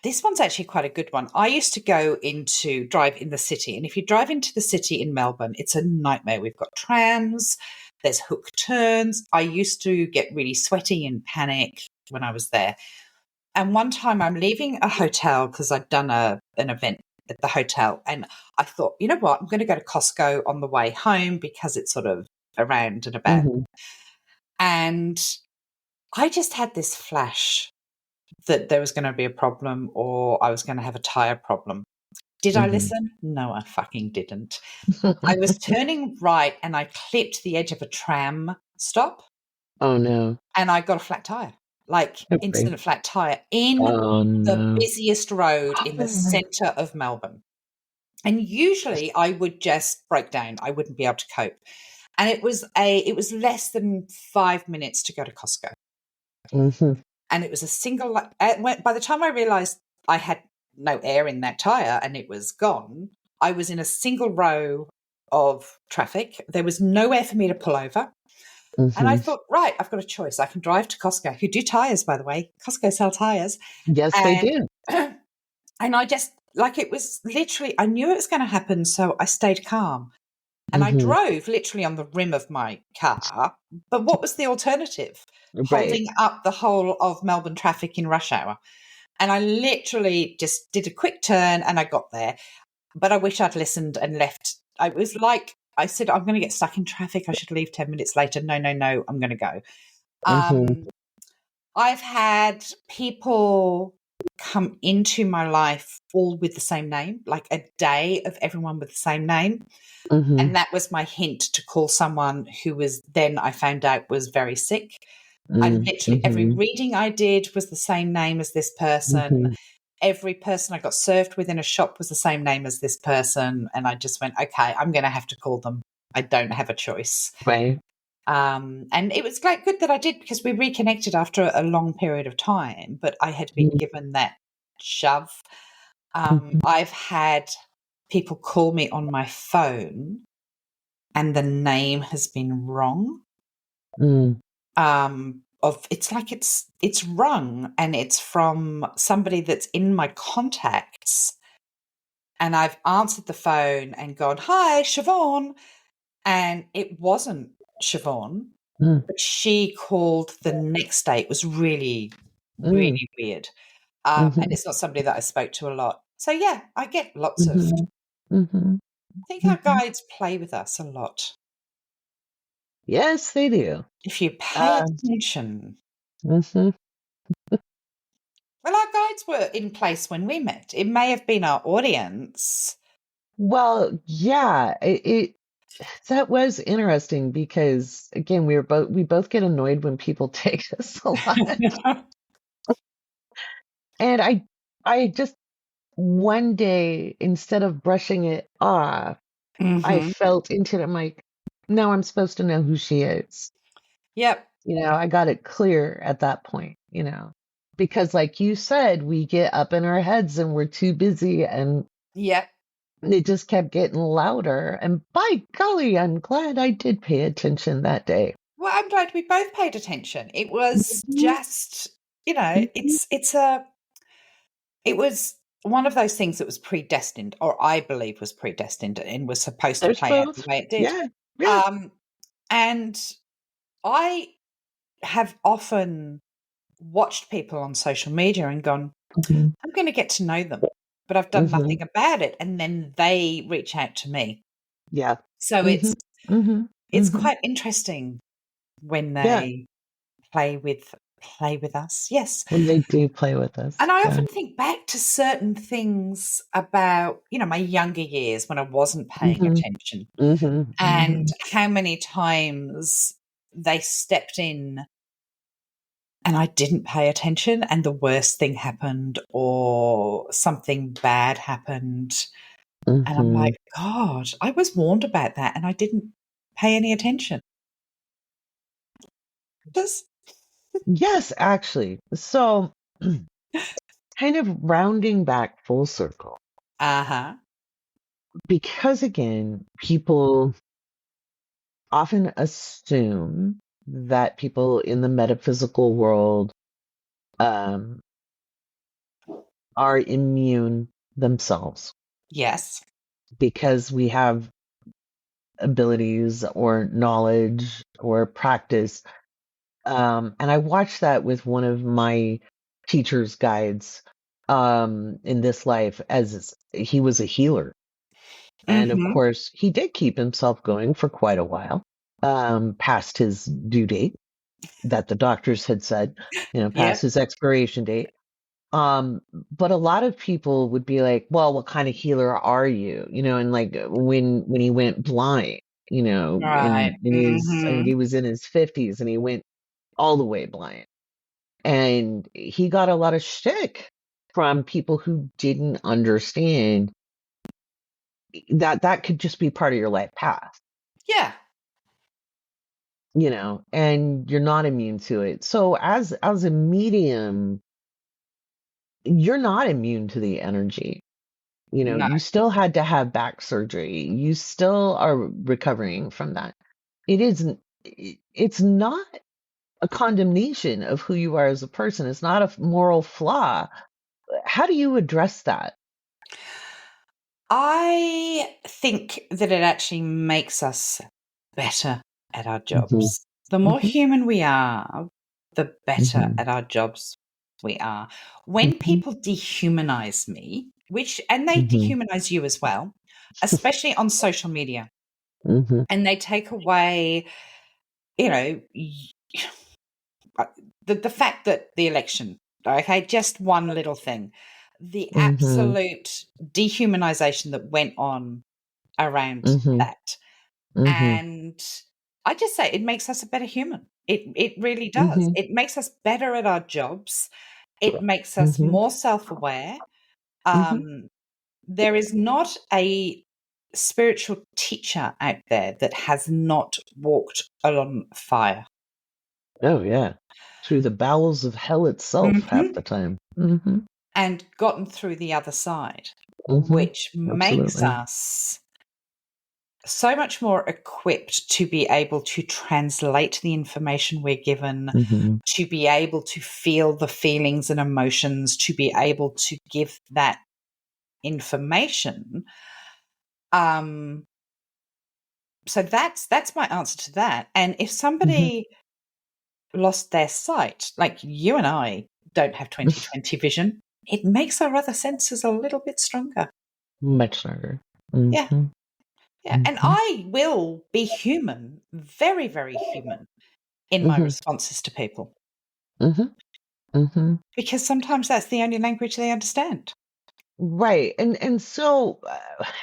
Speaker 2: this one's actually quite a good one. I used to go into drive in the city, and if you drive into the city in Melbourne, it's a nightmare. We've got trams, there's hook turns. I used to get really sweaty and panic when I was there. And one time I'm leaving a hotel because I'd done an event at the hotel, and I thought, you know what, I'm going to go to Costco on the way home because it's sort of around and about.
Speaker 1: Mhm.
Speaker 2: And I just had this flash that there was going to be a problem or I was going to have a tire problem. Did I
Speaker 1: Mhm.
Speaker 2: listen? No, I fucking didn't. I was turning right and I clipped the edge of a tram stop
Speaker 1: Oh no.
Speaker 2: and I got a flat tire, like
Speaker 1: Okay.
Speaker 2: instant flat tire in
Speaker 1: Oh
Speaker 2: the
Speaker 1: no.
Speaker 2: busiest road in the center of Melbourne. And usually I would just break down. I wouldn't be able to cope. And it was less than 5 minutes to go to Costco.
Speaker 1: Mhm.
Speaker 2: And it was a single by the time I realized I had no air in that tire and it was gone, I was in a single row of traffic. There was nowhere for me to pull over. And I
Speaker 1: Mhm.
Speaker 2: thought, right, I've got a choice. I can drive to Costco, who do tires, by the way. Costco sell tires.
Speaker 1: Yes, they
Speaker 2: And
Speaker 1: do.
Speaker 2: and I just like it was literally I knew it was going to happen, so I stayed calm. And I
Speaker 1: Mhm.
Speaker 2: drove literally on the rim of my car. But what was the alternative?
Speaker 1: Right.
Speaker 2: Holding up the whole of Melbourne traffic in rush hour. And I literally just did a quick turn and I got there. But I wish I'd listened and left. I was like, I said, I'm going to get stuck in traffic. I should leave 10 minutes later. No, no, no, I'm going to go.
Speaker 1: Mhm.
Speaker 2: Um, I've had people come into my life all with the same name, like a day of everyone with the same name.
Speaker 1: Mhm.
Speaker 2: And that was my hint to call someone who was then I found out was very sick. I
Speaker 1: Mm.
Speaker 2: literally, every
Speaker 1: Mhm.
Speaker 2: reading I did was the same name as this person.
Speaker 1: Mhm.
Speaker 2: Every person I got served with in a shop was the same name as this person. And I just went, okay, I'm going to have to call them. I don't have a choice.
Speaker 1: Right.
Speaker 2: And it was like good that I did because we reconnected after a long period of time, but I had been
Speaker 1: Mhm.
Speaker 2: given that shove.
Speaker 1: Mhm.
Speaker 2: I've had people call me on my phone and the name has been wrong.
Speaker 1: Mm.
Speaker 2: Of it's like it's rung and it's from somebody that's in my contacts. And I've answered the phone and gone, "Hi, Siobhan," and it wasn't Siobhan,
Speaker 1: Mm.
Speaker 2: but she called the next day. It was really,
Speaker 1: Mm.
Speaker 2: really weird. And
Speaker 1: Mhm.
Speaker 2: it's not somebody that I spoke to a lot. So yeah, I get lots of.
Speaker 1: Mhm. Mhm.
Speaker 2: I think our
Speaker 1: Mhm.
Speaker 2: guides play with us a lot
Speaker 1: Yes, they do.
Speaker 2: if you pay
Speaker 1: Uh,
Speaker 2: attention.
Speaker 1: mhm.
Speaker 2: Well, our guides were in place when we met. It may have been our audience.
Speaker 1: Well, yeah, it That was interesting because again, we both get annoyed when people take us a lot. And I just one day, instead of brushing it off, I
Speaker 2: Hmm.
Speaker 1: felt into it. I'm like, no, I'm supposed to know who she is.
Speaker 2: Yep.
Speaker 1: I got it clear at that point. Because like you said, we get up in our heads and we're too busy and
Speaker 2: Yep.
Speaker 1: it just kept getting louder. And by golly, I'm glad I did pay attention that day.
Speaker 2: Well, I'm glad we both paid attention. It was
Speaker 1: Mhm,
Speaker 2: just,
Speaker 1: mhm.
Speaker 2: it was one of those things that was predestined, or I believe was predestined and was supposed to
Speaker 1: There's
Speaker 2: play out the
Speaker 1: both.
Speaker 2: way it did.
Speaker 1: Yeah, yeah.
Speaker 2: Um, and I have often watched people on social media and gone,
Speaker 1: Mhm,
Speaker 2: I'm going to get to know them, but I've done
Speaker 1: mhm.
Speaker 2: nothing about it. And then they reach out to me.
Speaker 1: Yeah.
Speaker 2: So
Speaker 1: Mhm, mhm,
Speaker 2: it's
Speaker 1: mhm.
Speaker 2: quite interesting when
Speaker 1: Yeah,
Speaker 2: they play with us. Yes.
Speaker 1: when they do play with us.
Speaker 2: And I
Speaker 1: Yeah.
Speaker 2: often think back to certain things about, my younger years when I wasn't paying
Speaker 1: Mhm,
Speaker 2: attention
Speaker 1: mhm,
Speaker 2: and
Speaker 1: mhm,
Speaker 2: how many times they stepped in and I didn't pay attention and the worst thing happened or something bad happened. And I'm
Speaker 1: mhm.
Speaker 2: like, God, I was warned about that and I didn't pay any attention. Just,
Speaker 1: Yes, actually. So, kind of rounding back full circle,
Speaker 2: uh-huh.
Speaker 1: because again, people often assume that people in the metaphysical world um, are immune themselves
Speaker 2: Yes.
Speaker 1: because we have abilities or knowledge or practice. And I watched that with one of my teacher's guides in this life as he was a healer. And of
Speaker 2: Mm-hmm.
Speaker 1: course, he did keep himself going for quite a while, past his due date that the doctors had said, past
Speaker 2: Yep.
Speaker 1: his expiration date. But a lot of people would be like, well, what kind of healer are you? And like when he went blind,
Speaker 2: Right.
Speaker 1: I think
Speaker 2: Mm-hmm.
Speaker 1: he was in his 50s and he went all the way blind. And he got a lot of shtick from people who didn't understand that that could just be part of your life path,
Speaker 2: Yeah.
Speaker 1: and you're not immune to it. So as a medium, you're not immune to the energy.
Speaker 2: No.
Speaker 1: You still had to have back surgery. You still are recovering from that. It's not a condemnation of who you are as a person. It's not a moral flaw. How do you address that?
Speaker 2: I think that it actually makes us better at our
Speaker 1: Mhm,
Speaker 2: jobs. The more
Speaker 1: mhm,
Speaker 2: human we are, the better
Speaker 1: mhm,
Speaker 2: at our jobs we are. When
Speaker 1: mhm,
Speaker 2: people dehumanize me, and they
Speaker 1: mhm,
Speaker 2: dehumanize you as well, especially on social media,
Speaker 1: mhm,
Speaker 2: and they take away, you know, uh, the fact that the election, okay, just one little thing, the
Speaker 1: mhm,
Speaker 2: absolute dehumanization that went on around
Speaker 1: mhm,
Speaker 2: that.
Speaker 1: mhm,
Speaker 2: And I just say it makes us a better human. It really does.
Speaker 1: mhm,
Speaker 2: It makes us better at our jobs. It makes us
Speaker 1: mhm,
Speaker 2: more self-aware.
Speaker 1: mhm.
Speaker 2: Um, there is not a spiritual teacher out there that has not walked along fire.
Speaker 1: Oh yeah, through the bowels of hell itself half
Speaker 2: Mhm.
Speaker 1: the time. Mhm,
Speaker 2: And gotten through the other side,
Speaker 1: mhm.
Speaker 2: which makes
Speaker 1: Absolutely.
Speaker 2: us so much more equipped to be able to translate the information we're given,
Speaker 1: Mhm,
Speaker 2: to be able to feel the feelings and emotions, to be able to give that information. Um, so that's my answer to that. And if
Speaker 1: mhm.
Speaker 2: somebody lost their sight, like you and I don't have 20/20 vision, it makes our other senses a little bit stronger.
Speaker 1: Much harder.
Speaker 2: Yeah.
Speaker 1: Mhm,
Speaker 2: Yeah. And
Speaker 1: mhm,
Speaker 2: I will be human, very, very human in my
Speaker 1: mhm,
Speaker 2: responses to people
Speaker 1: mhm, mhm.
Speaker 2: because sometimes that's the only language they understand.
Speaker 1: Right. And so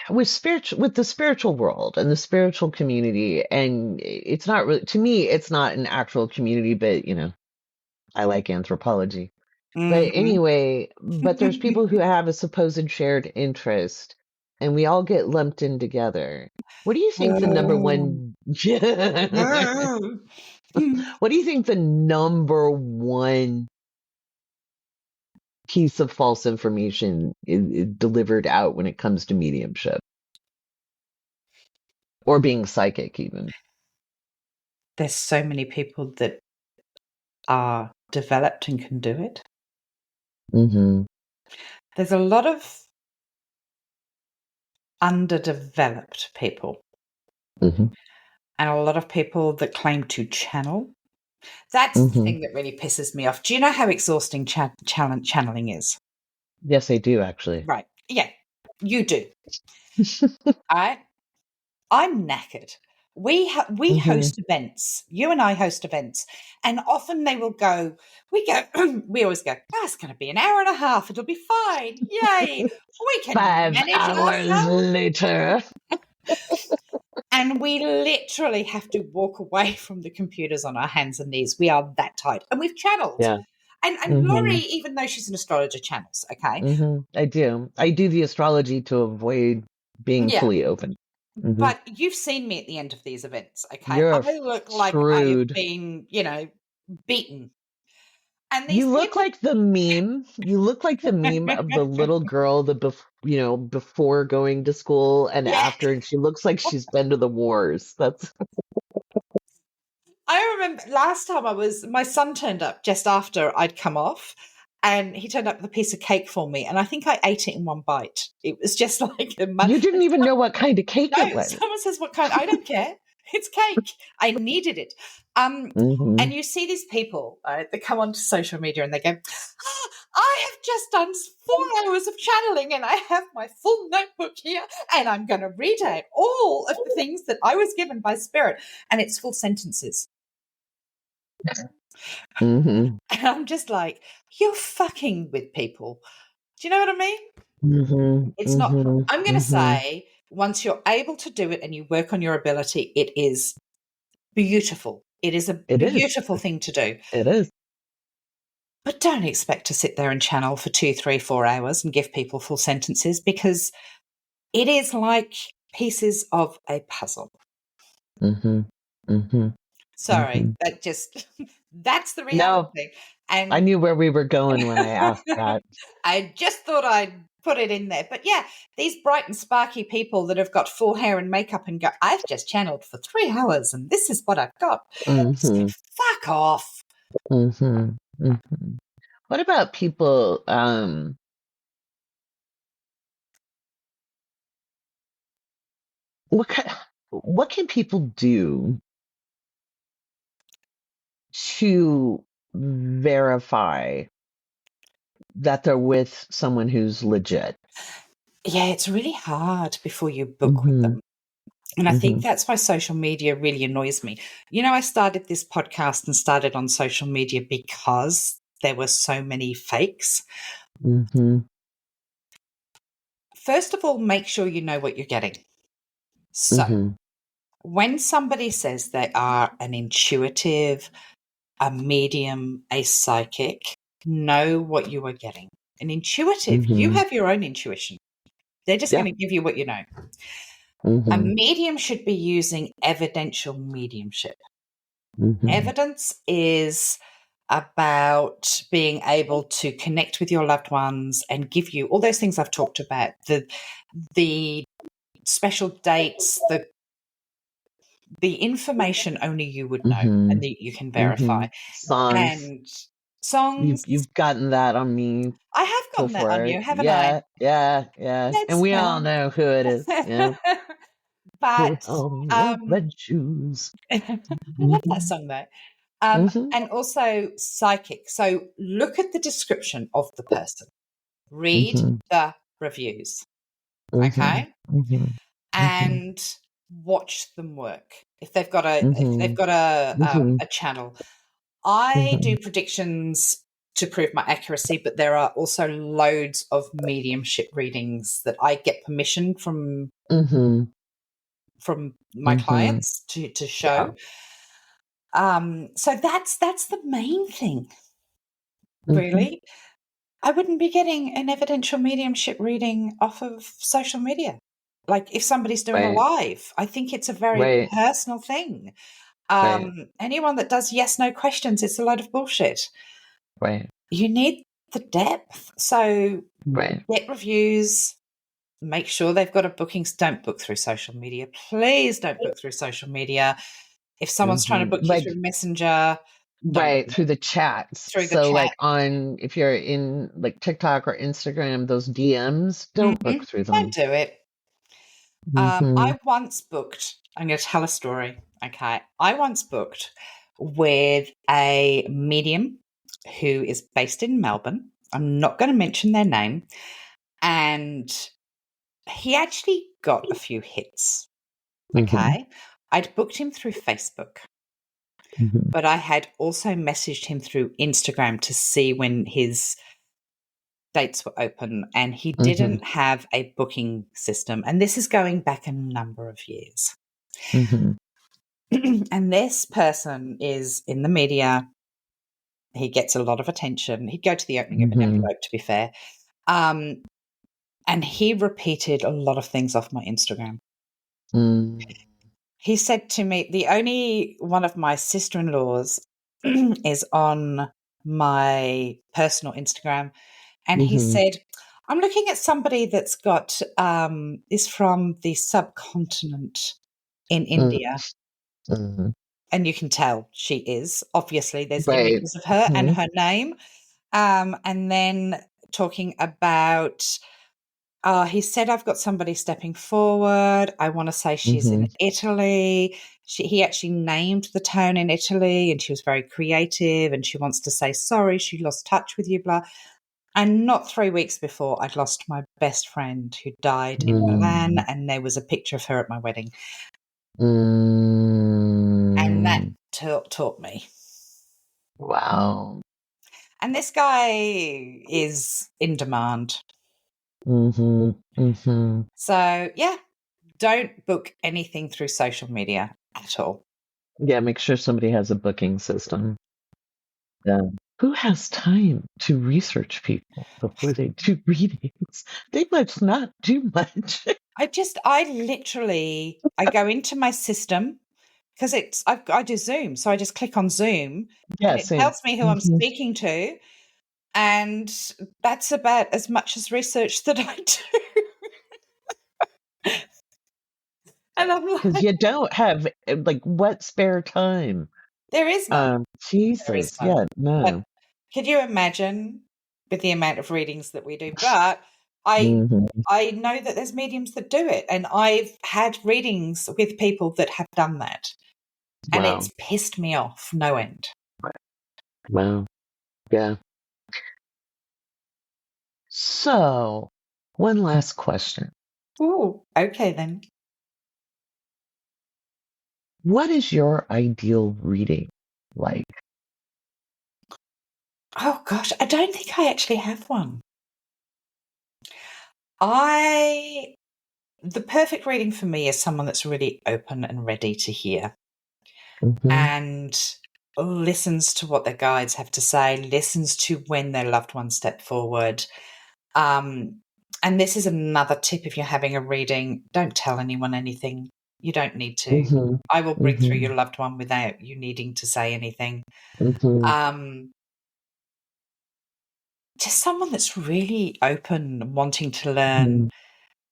Speaker 1: with the spiritual world and the spiritual community, and it's not really, to me, it's not an actual community, but I like anthropology. But
Speaker 2: Mhm.
Speaker 1: anyway, but there's people who have a supposed shared interest, and we all get lumped in together. What do you think the number
Speaker 2: Mm.
Speaker 1: one what do you think the number one piece of false information is delivered out when it comes to mediumship or being psychic even?
Speaker 2: There's so many people that are developed and can do it.
Speaker 1: Mm-hmm.
Speaker 2: There's a lot of underdeveloped people
Speaker 1: Mm-hmm.
Speaker 2: and a lot of people that claim to channel. That's the
Speaker 1: Mm-hmm.
Speaker 2: thing that really pisses me off. Do you know how exhausting channeling is?
Speaker 1: Yes, I do actually.
Speaker 2: Right. Yeah, you do. All right. I'm knackered. We
Speaker 1: Mm-hmm.
Speaker 2: host events. You and I host events, and often they will go. We go. We always go. Oh, it's going to be an hour and a half. It'll be fine. Yay! We can
Speaker 1: 5
Speaker 2: manage
Speaker 1: hours
Speaker 2: ourselves.
Speaker 1: later.
Speaker 2: And we literally have to walk away from the computers on our hands and knees. We are that tight. And we've channeled.
Speaker 1: Yeah.
Speaker 2: And Laurie,
Speaker 1: Mm-hmm.
Speaker 2: even though she's an astrologer, channels, okay?
Speaker 1: Mm-hmm. I do. I do the astrology to avoid being
Speaker 2: Yeah.
Speaker 1: fully open. Mm-hmm.
Speaker 2: But you've seen me at the end of these events, okay?
Speaker 1: You're
Speaker 2: I look like I have
Speaker 1: screwed.
Speaker 2: been, beaten. And these
Speaker 1: You look
Speaker 2: people,
Speaker 1: like the meme. You look like the meme of the little girl, before going to school and
Speaker 2: yeah,
Speaker 1: after, and she looks like she's been to the wars. That's
Speaker 2: I remember last time my son turned up just after I'd come off, and he turned up with a piece of cake for me, and I think I ate it in one bite. It was just like a
Speaker 1: you didn't even know what kind of cake it
Speaker 2: no,
Speaker 1: was.
Speaker 2: someone says what kind. I don't care. It's cake. I needed it. Um,
Speaker 1: Mm-hmm.
Speaker 2: and you see these people that come onto social media and they go, "Ah, I have just done 4 hours of channeling and I have my full notebook here and I'm going to read out all of the things that I was given by spirit." And it's full sentences.
Speaker 1: Mm-hmm.
Speaker 2: And I'm just like, you're fucking with people. Do you know what I mean?
Speaker 1: Mm-hmm.
Speaker 2: It's not,
Speaker 1: Mm-hmm.
Speaker 2: I'm going to
Speaker 1: Mm-hmm.
Speaker 2: say, once you're able to do it and you work on your ability, it is beautiful. It is a
Speaker 1: It is.
Speaker 2: beautiful thing to do.
Speaker 1: It is.
Speaker 2: But don't expect to sit there and channel for 2, 3, 4 hours and give people full sentences because it is like pieces of a puzzle.
Speaker 1: Mm-hmm. Mm-hmm.
Speaker 2: Sorry,
Speaker 1: Mm-hmm.
Speaker 2: that's the
Speaker 1: No,
Speaker 2: reality.
Speaker 1: I
Speaker 2: And
Speaker 1: knew where we were going when I asked that.
Speaker 2: I just thought I'd put it in there. But yeah, these bright and sparky people that have got full hair and makeup and go, I've just channeled for 3 hours and this is what I've got. Just go,
Speaker 1: Mm-hmm.
Speaker 2: fuck off.
Speaker 1: Mm-hmm. Mm-hmm. What about people? What can, what can people do to verify that they're with someone who's legit?
Speaker 2: Yeah, it's really hard before you book with
Speaker 1: Mm-hmm.
Speaker 2: them. And I think
Speaker 1: Mm-hmm.
Speaker 2: that's why social media really annoys me. I started this podcast and started on social media because there were so many fakes.
Speaker 1: Mm-hmm.
Speaker 2: First of all, make sure you know what you're getting. So,
Speaker 1: Mm-hmm.
Speaker 2: when somebody says they are an intuitive, a medium, a psychic, know what you are getting. An intuitive, you
Speaker 1: Mm-hmm.
Speaker 2: have your own intuition. They're just
Speaker 1: Yeah.
Speaker 2: going to give you what you know. A
Speaker 1: Mm-hmm.
Speaker 2: medium should be using evidential mediumship.
Speaker 1: Mm-hmm.
Speaker 2: Evidence is about being able to connect with your loved ones and give you all those things I've talked about, the special dates, the information only you would know
Speaker 1: Mm-hmm.
Speaker 2: and that you can
Speaker 1: Mm-hmm.
Speaker 2: verify.
Speaker 1: Songs.
Speaker 2: And songs,
Speaker 1: You've gotten that on me
Speaker 2: I have gotten that on
Speaker 1: before.
Speaker 2: you, haven't I?
Speaker 1: Yeah, yeah, yeah. And
Speaker 2: That's
Speaker 1: we all
Speaker 2: fair.
Speaker 1: know who it is. Yeah. Put
Speaker 2: But
Speaker 1: on your
Speaker 2: um
Speaker 1: red shoes.
Speaker 2: I love that
Speaker 1: Mm-hmm.
Speaker 2: song though.
Speaker 1: Mm-hmm.
Speaker 2: And also psychic. So look at the description of the person. Read
Speaker 1: Mm-hmm.
Speaker 2: the reviews,
Speaker 1: Mm-hmm.
Speaker 2: okay?
Speaker 1: Mm-hmm. Mm-hmm.
Speaker 2: And watch them work. If they've
Speaker 1: Mm-hmm.
Speaker 2: got a
Speaker 1: Mm-hmm.
Speaker 2: a channel. I
Speaker 1: Mm-hmm.
Speaker 2: do predictions to prove my accuracy, but there are also loads of mediumship readings that I get permission from
Speaker 1: Mhm.
Speaker 2: my
Speaker 1: Mhm.
Speaker 2: clients to
Speaker 1: Yeah.
Speaker 2: show. So that's the main thing,
Speaker 1: Mhm.
Speaker 2: really. I wouldn't be getting an evidential mediumship reading off of social media. Like if somebody's doing a
Speaker 1: Right.
Speaker 2: live, I think it's a very
Speaker 1: Right.
Speaker 2: personal thing.
Speaker 1: Right.
Speaker 2: Anyone that does yes, no questions, it's a load of bullshit.
Speaker 1: Right.
Speaker 2: You need the depth. So
Speaker 1: Right.
Speaker 2: get reviews, make sure they've got a bookings. Don't book through social media. Please don't book through social media. If someone's trying to
Speaker 1: Mhm.
Speaker 2: book you
Speaker 1: Like,
Speaker 2: through Messenger, don't
Speaker 1: right,
Speaker 2: do
Speaker 1: through
Speaker 2: it.
Speaker 1: the chats.
Speaker 2: Through the
Speaker 1: So,
Speaker 2: chat.
Speaker 1: like, if you're in, like, TikTok or Instagram, those DMs, don't book through
Speaker 2: Don't
Speaker 1: them.
Speaker 2: do it.
Speaker 1: Mhm.
Speaker 2: I once booked, I'm going to tell a story. Okay. I once booked with a medium who is based in Melbourne. I'm not going to mention their name. And he actually got a few hits.
Speaker 1: Mhm.
Speaker 2: Okay. I'd booked him through Facebook,
Speaker 1: Mhm.
Speaker 2: but I had also messaged him through Instagram to see when his dates were open, and he
Speaker 1: Mhm.
Speaker 2: didn't have a booking system. And this is going back a number of years.
Speaker 1: Mhm.
Speaker 2: And this person is in the media. He gets a lot of attention. He'd go to the opening of an
Speaker 1: Mhm.
Speaker 2: envelope, to be fair. Um, and he repeated a lot of things off my Instagram.
Speaker 1: Mm.
Speaker 2: He said to me, the only one of my sister in laws is on my personal Instagram. And he
Speaker 1: Mhm.
Speaker 2: said, I'm looking at somebody that's got, is from the subcontinent in
Speaker 1: Mm.
Speaker 2: India.
Speaker 1: Mhm.
Speaker 2: And you can tell she is. Obviously, there's
Speaker 1: Right.
Speaker 2: images of her and
Speaker 1: Mhm.
Speaker 2: her name. And then talking about, he said, I've got somebody stepping forward. I want to say she's in
Speaker 1: Mhm.
Speaker 2: Italy. He actually named the town in Italy, and she was very creative, and she wants to say sorry. She lost touch with you, blah. And not 3 weeks before, I'd lost my best friend who died in Milan,
Speaker 1: Mm.
Speaker 2: and there was a picture of her at my wedding. And that
Speaker 1: Mm.
Speaker 2: taught me.
Speaker 1: Wow.
Speaker 2: And this guy is in demand.
Speaker 1: Mhm. Mhm.
Speaker 2: So, yeah, don't book anything through social media at all.
Speaker 1: Yeah, make sure somebody has a booking system. Yeah. Who has time to research people before they do readings? They must not do much.
Speaker 2: I go into my system because I do Zoom. So I just click on Zoom
Speaker 1: Yeah,
Speaker 2: and it
Speaker 1: same.
Speaker 2: tells me who I'm
Speaker 1: Mhm.
Speaker 2: speaking to. And that's about as much as research that I do. And I'm
Speaker 1: Because
Speaker 2: like,
Speaker 1: you don't have like what spare time?
Speaker 2: there is none. There is
Speaker 1: Jesus,
Speaker 2: none.
Speaker 1: yeah,
Speaker 2: But
Speaker 1: no.
Speaker 2: could you imagine with the amount of readings that we do? But I
Speaker 1: Mhm.
Speaker 2: I know that there's mediums that do it, and I've had readings with people that have done that, and
Speaker 1: Wow.
Speaker 2: it's pissed me off no end.
Speaker 1: Wow. Yeah. So, one last question.
Speaker 2: Oh, okay then.
Speaker 1: What is your ideal reading like?
Speaker 2: Oh gosh, I don't think I actually have one. I The perfect reading for me is someone that's really open and ready to hear
Speaker 1: Mhm.
Speaker 2: and listens to what their guides have to say, listens to when their loved ones step forward. Um, and this is another tip if you're having a reading, don't tell anyone anything. You don't need to.
Speaker 1: Mhm.
Speaker 2: I will bring through
Speaker 1: Mhm.
Speaker 2: your loved one without you needing to say anything.
Speaker 1: Mhm.
Speaker 2: Um, just someone that's really open, wanting to learn,
Speaker 1: Mhm.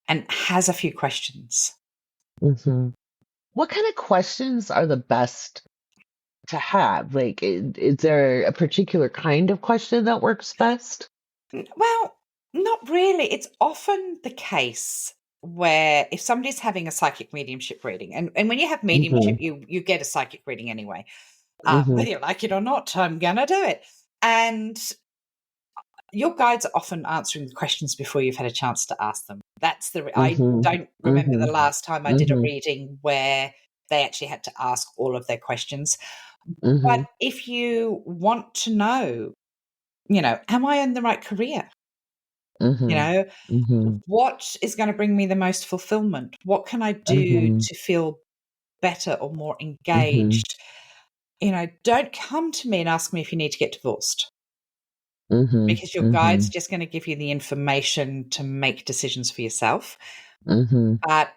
Speaker 2: and has a few questions.
Speaker 1: Mhm. What kind of questions are the best to have? Like, is there a particular kind of question that works best?
Speaker 2: Well, not really. It's often the case where if somebody's having a psychic mediumship reading, and when you have mediumship,
Speaker 1: Mhm.
Speaker 2: you get a psychic reading anyway,
Speaker 1: Mhm.
Speaker 2: whether you like it or not. I'm gonna do it, and your guides are often answering the questions before you've had a chance to ask them. I
Speaker 1: Mhm.
Speaker 2: don't remember the
Speaker 1: Mhm.
Speaker 2: last time I did a
Speaker 1: Mhm.
Speaker 2: reading where they actually had to ask all of their questions. But
Speaker 1: Mhm.
Speaker 2: if you want to know am I in the right career?
Speaker 1: Mhm. Mhm.
Speaker 2: What is going to bring me the most fulfillment? What can I do
Speaker 1: Mhm.
Speaker 2: to feel better or more
Speaker 1: Mhm.
Speaker 2: engaged? Don't come to me and ask me if you need to get divorced,
Speaker 1: Mhm.
Speaker 2: because your guide's
Speaker 1: Mhm.
Speaker 2: just going to give you the information to make decisions for yourself.
Speaker 1: Mhm.
Speaker 2: But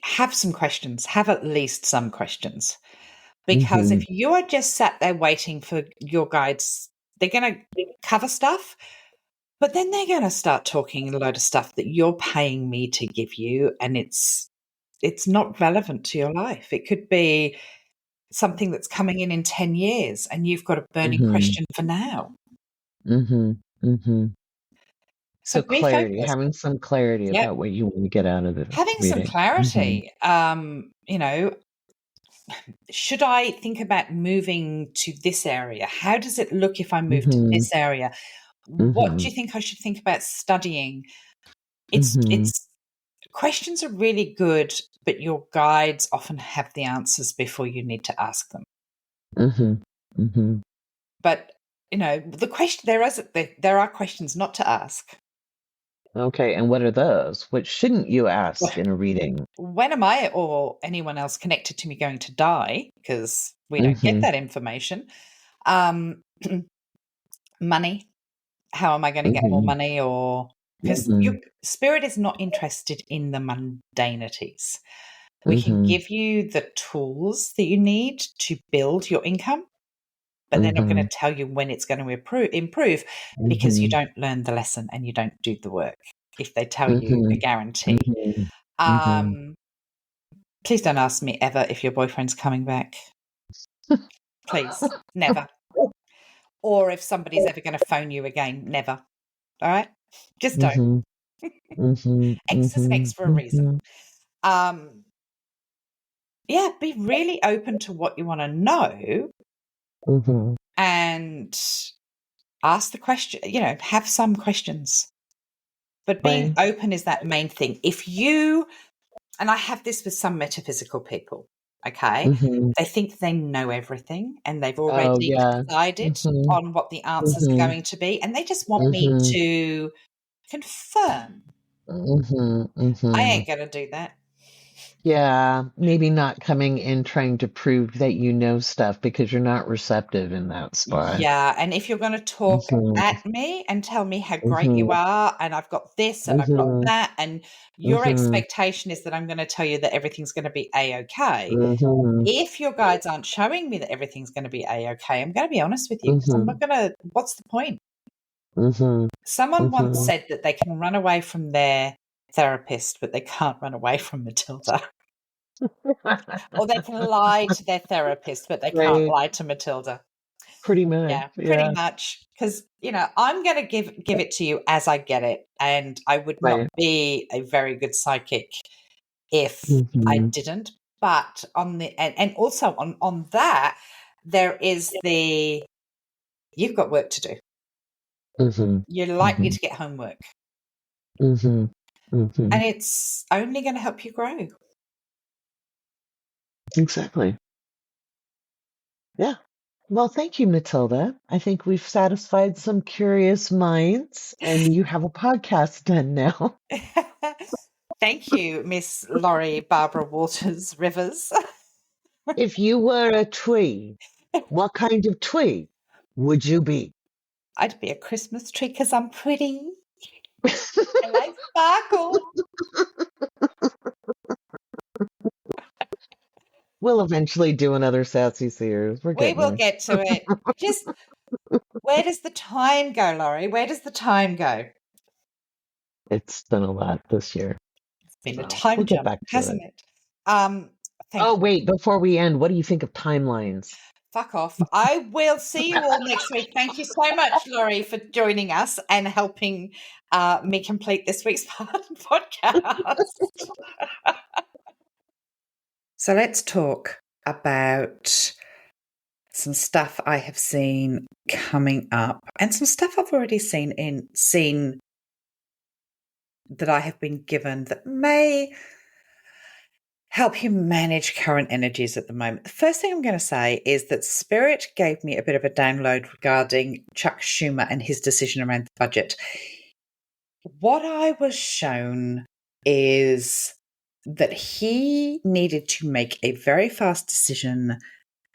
Speaker 2: have some questions, have at least some questions. Because if
Speaker 1: Mhm.
Speaker 2: you are just sat there waiting for your guides, they're going to cover stuff, but then they're going to start talking a load of stuff that you're paying me to give you, and it's not relevant to your life. It could be something that's coming in 10 years, and you've got a burning
Speaker 1: Mhm.
Speaker 2: question for now.
Speaker 1: Mhm. Mhm.
Speaker 2: So
Speaker 1: So
Speaker 2: be
Speaker 1: clarity,
Speaker 2: focused.
Speaker 1: having some clarity
Speaker 2: Yep.
Speaker 1: about what you want to get out of the
Speaker 2: Having some
Speaker 1: reading. Mhm.
Speaker 2: clarity. Should I think about moving to this area? How does it look if I move to
Speaker 1: Mhm.
Speaker 2: this area? What do
Speaker 1: Mhm.
Speaker 2: you think I should think about studying?
Speaker 1: Mhm.
Speaker 2: It's questions are really good, but your guides often have the answers before you need to ask them.
Speaker 1: Mhm. Mhm.
Speaker 2: But the question there are questions not to ask.
Speaker 1: Okay, and what are those? What shouldn't you ask
Speaker 2: Wh-
Speaker 1: in a reading?
Speaker 2: When am I or anyone else connected to me going to die? Because we don't get
Speaker 1: Mhm.
Speaker 2: that information. Um, money. How am I going to get more
Speaker 1: Mhm.
Speaker 2: money? Or because your
Speaker 1: Mhm.
Speaker 2: spirit is not interested in the mundanities. We can
Speaker 1: Mhm.
Speaker 2: give you the tools that you need to build your income, but they're not going to
Speaker 1: Mhm.
Speaker 2: tell you when it's going to improve, because you
Speaker 1: Mhm.
Speaker 2: don't learn the lesson and you don't do the work if they tell you a
Speaker 1: Mhm.
Speaker 2: guarantee.
Speaker 1: Mhm. Mhm.
Speaker 2: Um, Please don't ask me ever if your boyfriend's coming back. Please, never. Or if somebody's ever going to phone you again, never. All right? Just don't.
Speaker 1: Mhm. Mhm.
Speaker 2: X is an X
Speaker 1: Mhm.
Speaker 2: for a reason.
Speaker 1: Mhm.
Speaker 2: Um, yeah, be really open to what you want to know
Speaker 1: Mhm.
Speaker 2: and ask the question, have some questions. But being
Speaker 1: Right.
Speaker 2: open is that main thing. And I have this with some metaphysical people, okay?
Speaker 1: Mhm.
Speaker 2: They think they know everything and they've
Speaker 1: Oh,
Speaker 2: already
Speaker 1: yeah.
Speaker 2: decided
Speaker 1: Mhm.
Speaker 2: on what the answer's
Speaker 1: Mhm.
Speaker 2: going to be, and they just want me
Speaker 1: Mhm.
Speaker 2: to confirm.
Speaker 1: Mhm.
Speaker 2: I
Speaker 1: Mhm.
Speaker 2: ain't going to do that.
Speaker 1: Yeah, maybe not coming in trying to prove that you know stuff because you're not receptive in that spot.
Speaker 2: Yeah, and if you're going to talk
Speaker 1: Mhm.
Speaker 2: at me and tell me how great you
Speaker 1: Mhm.
Speaker 2: are, and I've got this and I've got
Speaker 1: Mhm.
Speaker 2: that, and your
Speaker 1: Mhm.
Speaker 2: expectation is that I'm going to tell you that everything's going to be A-okay.
Speaker 1: Mhm.
Speaker 2: If your guides aren't showing me that everything's going to be A-okay, I'm going to be honest with you, because I'm not
Speaker 1: Mhm.
Speaker 2: going to, what's the point?
Speaker 1: Mhm.
Speaker 2: Someone once
Speaker 1: Mhm.
Speaker 2: said that they can run away from their therapist, but they can't run away from Matilda. Or they can lie to their therapist, but they can't
Speaker 1: Right.
Speaker 2: lie to Matilda.
Speaker 1: Pretty much.
Speaker 2: Yeah, pretty
Speaker 1: Yeah.
Speaker 2: much. Because I'm going to give it to you as I get it, and I would not
Speaker 1: Right.
Speaker 2: be a very good psychic if I
Speaker 1: Mhm.
Speaker 2: didn't. But on the and also on that, there is the you've got work to do.
Speaker 1: Mhm.
Speaker 2: You're likely
Speaker 1: Mhm.
Speaker 2: to get homework,
Speaker 1: Mhm. Mhm.
Speaker 2: and it's only going to help you grow.
Speaker 1: Exactly. Yeah. Well, thank you, Matilda. I think we've satisfied some curious minds, and you have a podcast done now.
Speaker 2: Thank you, Miss Laurie Barbara Waters Rivers.
Speaker 1: If you were a tree, what kind of tree would you be?
Speaker 2: I'd be a Christmas tree because I'm pretty and I sparkle.
Speaker 1: We'll eventually do another Sassy Sears. We're
Speaker 2: We
Speaker 1: getting
Speaker 2: will
Speaker 1: there.
Speaker 2: get to it. Just where does the time go, Laurie? Where does the time go?
Speaker 1: It's been a lot this year,
Speaker 2: It's been a
Speaker 1: so
Speaker 2: time
Speaker 1: we'll get
Speaker 2: jump,
Speaker 1: back to
Speaker 2: hasn't
Speaker 1: it.
Speaker 2: it? Um, Thank
Speaker 1: Oh,
Speaker 2: you.
Speaker 1: wait, before we end, what do you think of timelines?
Speaker 2: Fuck off. I will see you all next week. Thank you so much, Laurie, for joining us and helping me complete this week's podcast. So let's talk about some stuff I have seen coming up and some stuff I've already seen that I have been given that may help you manage current energies at the moment. The first thing I'm going to say is that Spirit gave me a bit of a download regarding Chuck Schumer and his decision around the budget. What I was shown is that he needed to make a very fast decision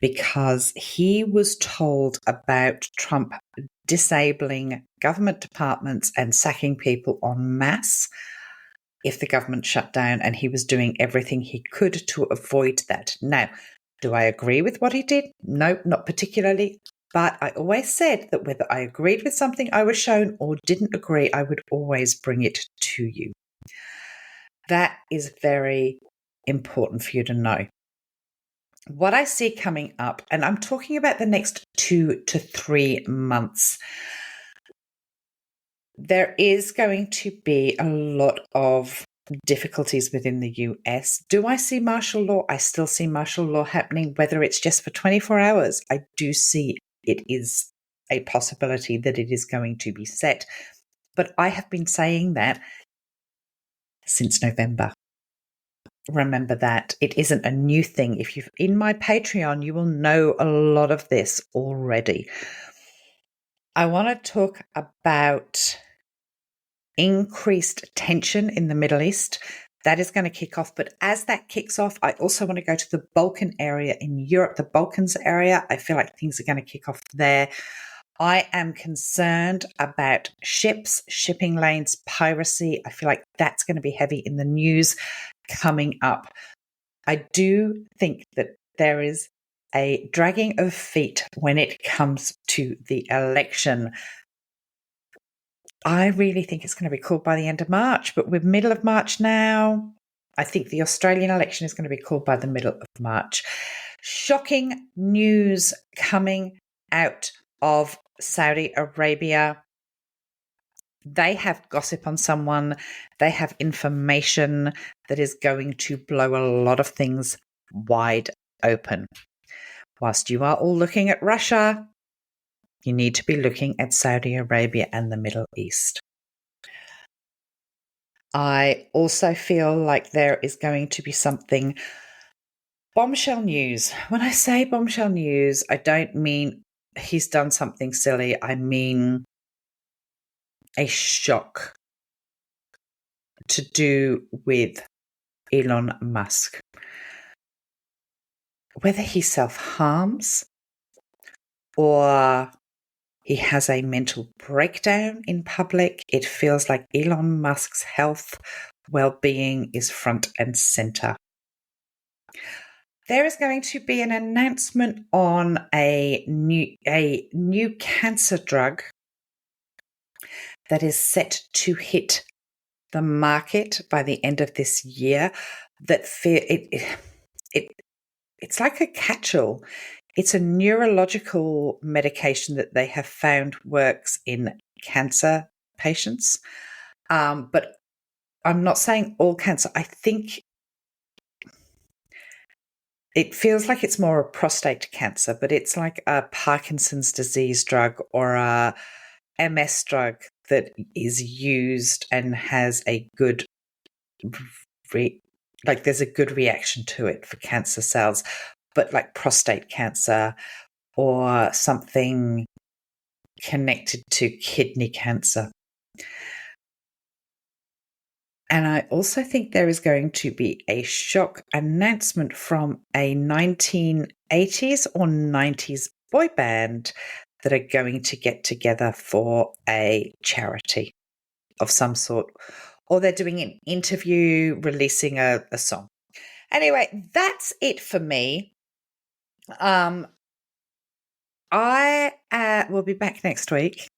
Speaker 2: because he was told about Trump disabling government departments and sacking people en masse if the government shut down, and he was doing everything he could to avoid that. Now, do I agree with what he did? No, not particularly. But I always said that whether I agreed with something I was shown or didn't agree, I would always bring it to you. That is very important for you to know. What I see coming up, and I'm talking about the next 2 to 3 months, there is going to be a lot of difficulties within the US. Do I see martial law? I still see martial law happening, whether it's just for 24 hours. I do see it is a possibility that it is going to be set. But I have been saying that since November. Remember that it isn't a new thing. If you've in my Patreon, you will know a lot of this already. I want to talk about increased tension in the Middle East. That is going to kick off. But as that kicks off, I also want to go to the Balkan area in Europe, the Balkans area. I feel like things are going to kick off there. I am concerned about ships, shipping lanes, piracy. I feel like that's going to be heavy in the news coming up. I do think that there is a dragging of feet when it comes to the election. I really think it's going to be called by the end of March, but we're middle of March now. I think the Australian election is going to be called by the middle of March. Shocking news coming out of Saudi Arabia. They have gossip on someone. They have information that is going to blow a lot of things wide open. Whilst you are all looking at Russia, you need to be looking at Saudi Arabia and the Middle East. I also feel like there is going to be something bombshell news. When I say bombshell news, I don't mean he's done something silly. I mean a shock to do with Elon Musk. Whether he self-harms or he has a mental breakdown in public, it feels like Elon Musk's health, well-being is front and center. There is going to be an announcement on a new cancer drug that is set to hit the market by the end of this year. It's like a catch-all. It's a neurological medication that they have found works in cancer patients. But I'm not saying all cancer. I think it feels like it's more a prostate cancer, but it's like a Parkinson's disease drug or a MS drug that is used and has a good there's a good reaction to it for cancer cells, but like prostate cancer or something connected to kidney cancer. And I also think there is going to be a shock announcement from a 1980s or 90s boy band that are going to get together for a charity of some sort, or they're doing an interview, releasing a song. Anyway, that's it for me. I will be back next week.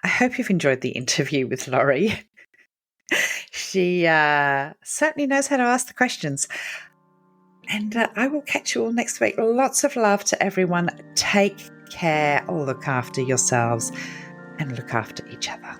Speaker 2: I hope you've enjoyed the interview with Laurie. She certainly knows how to ask the questions. And I will catch you all next week. Lots of love to everyone. Take care, look after yourselves, and look after each other.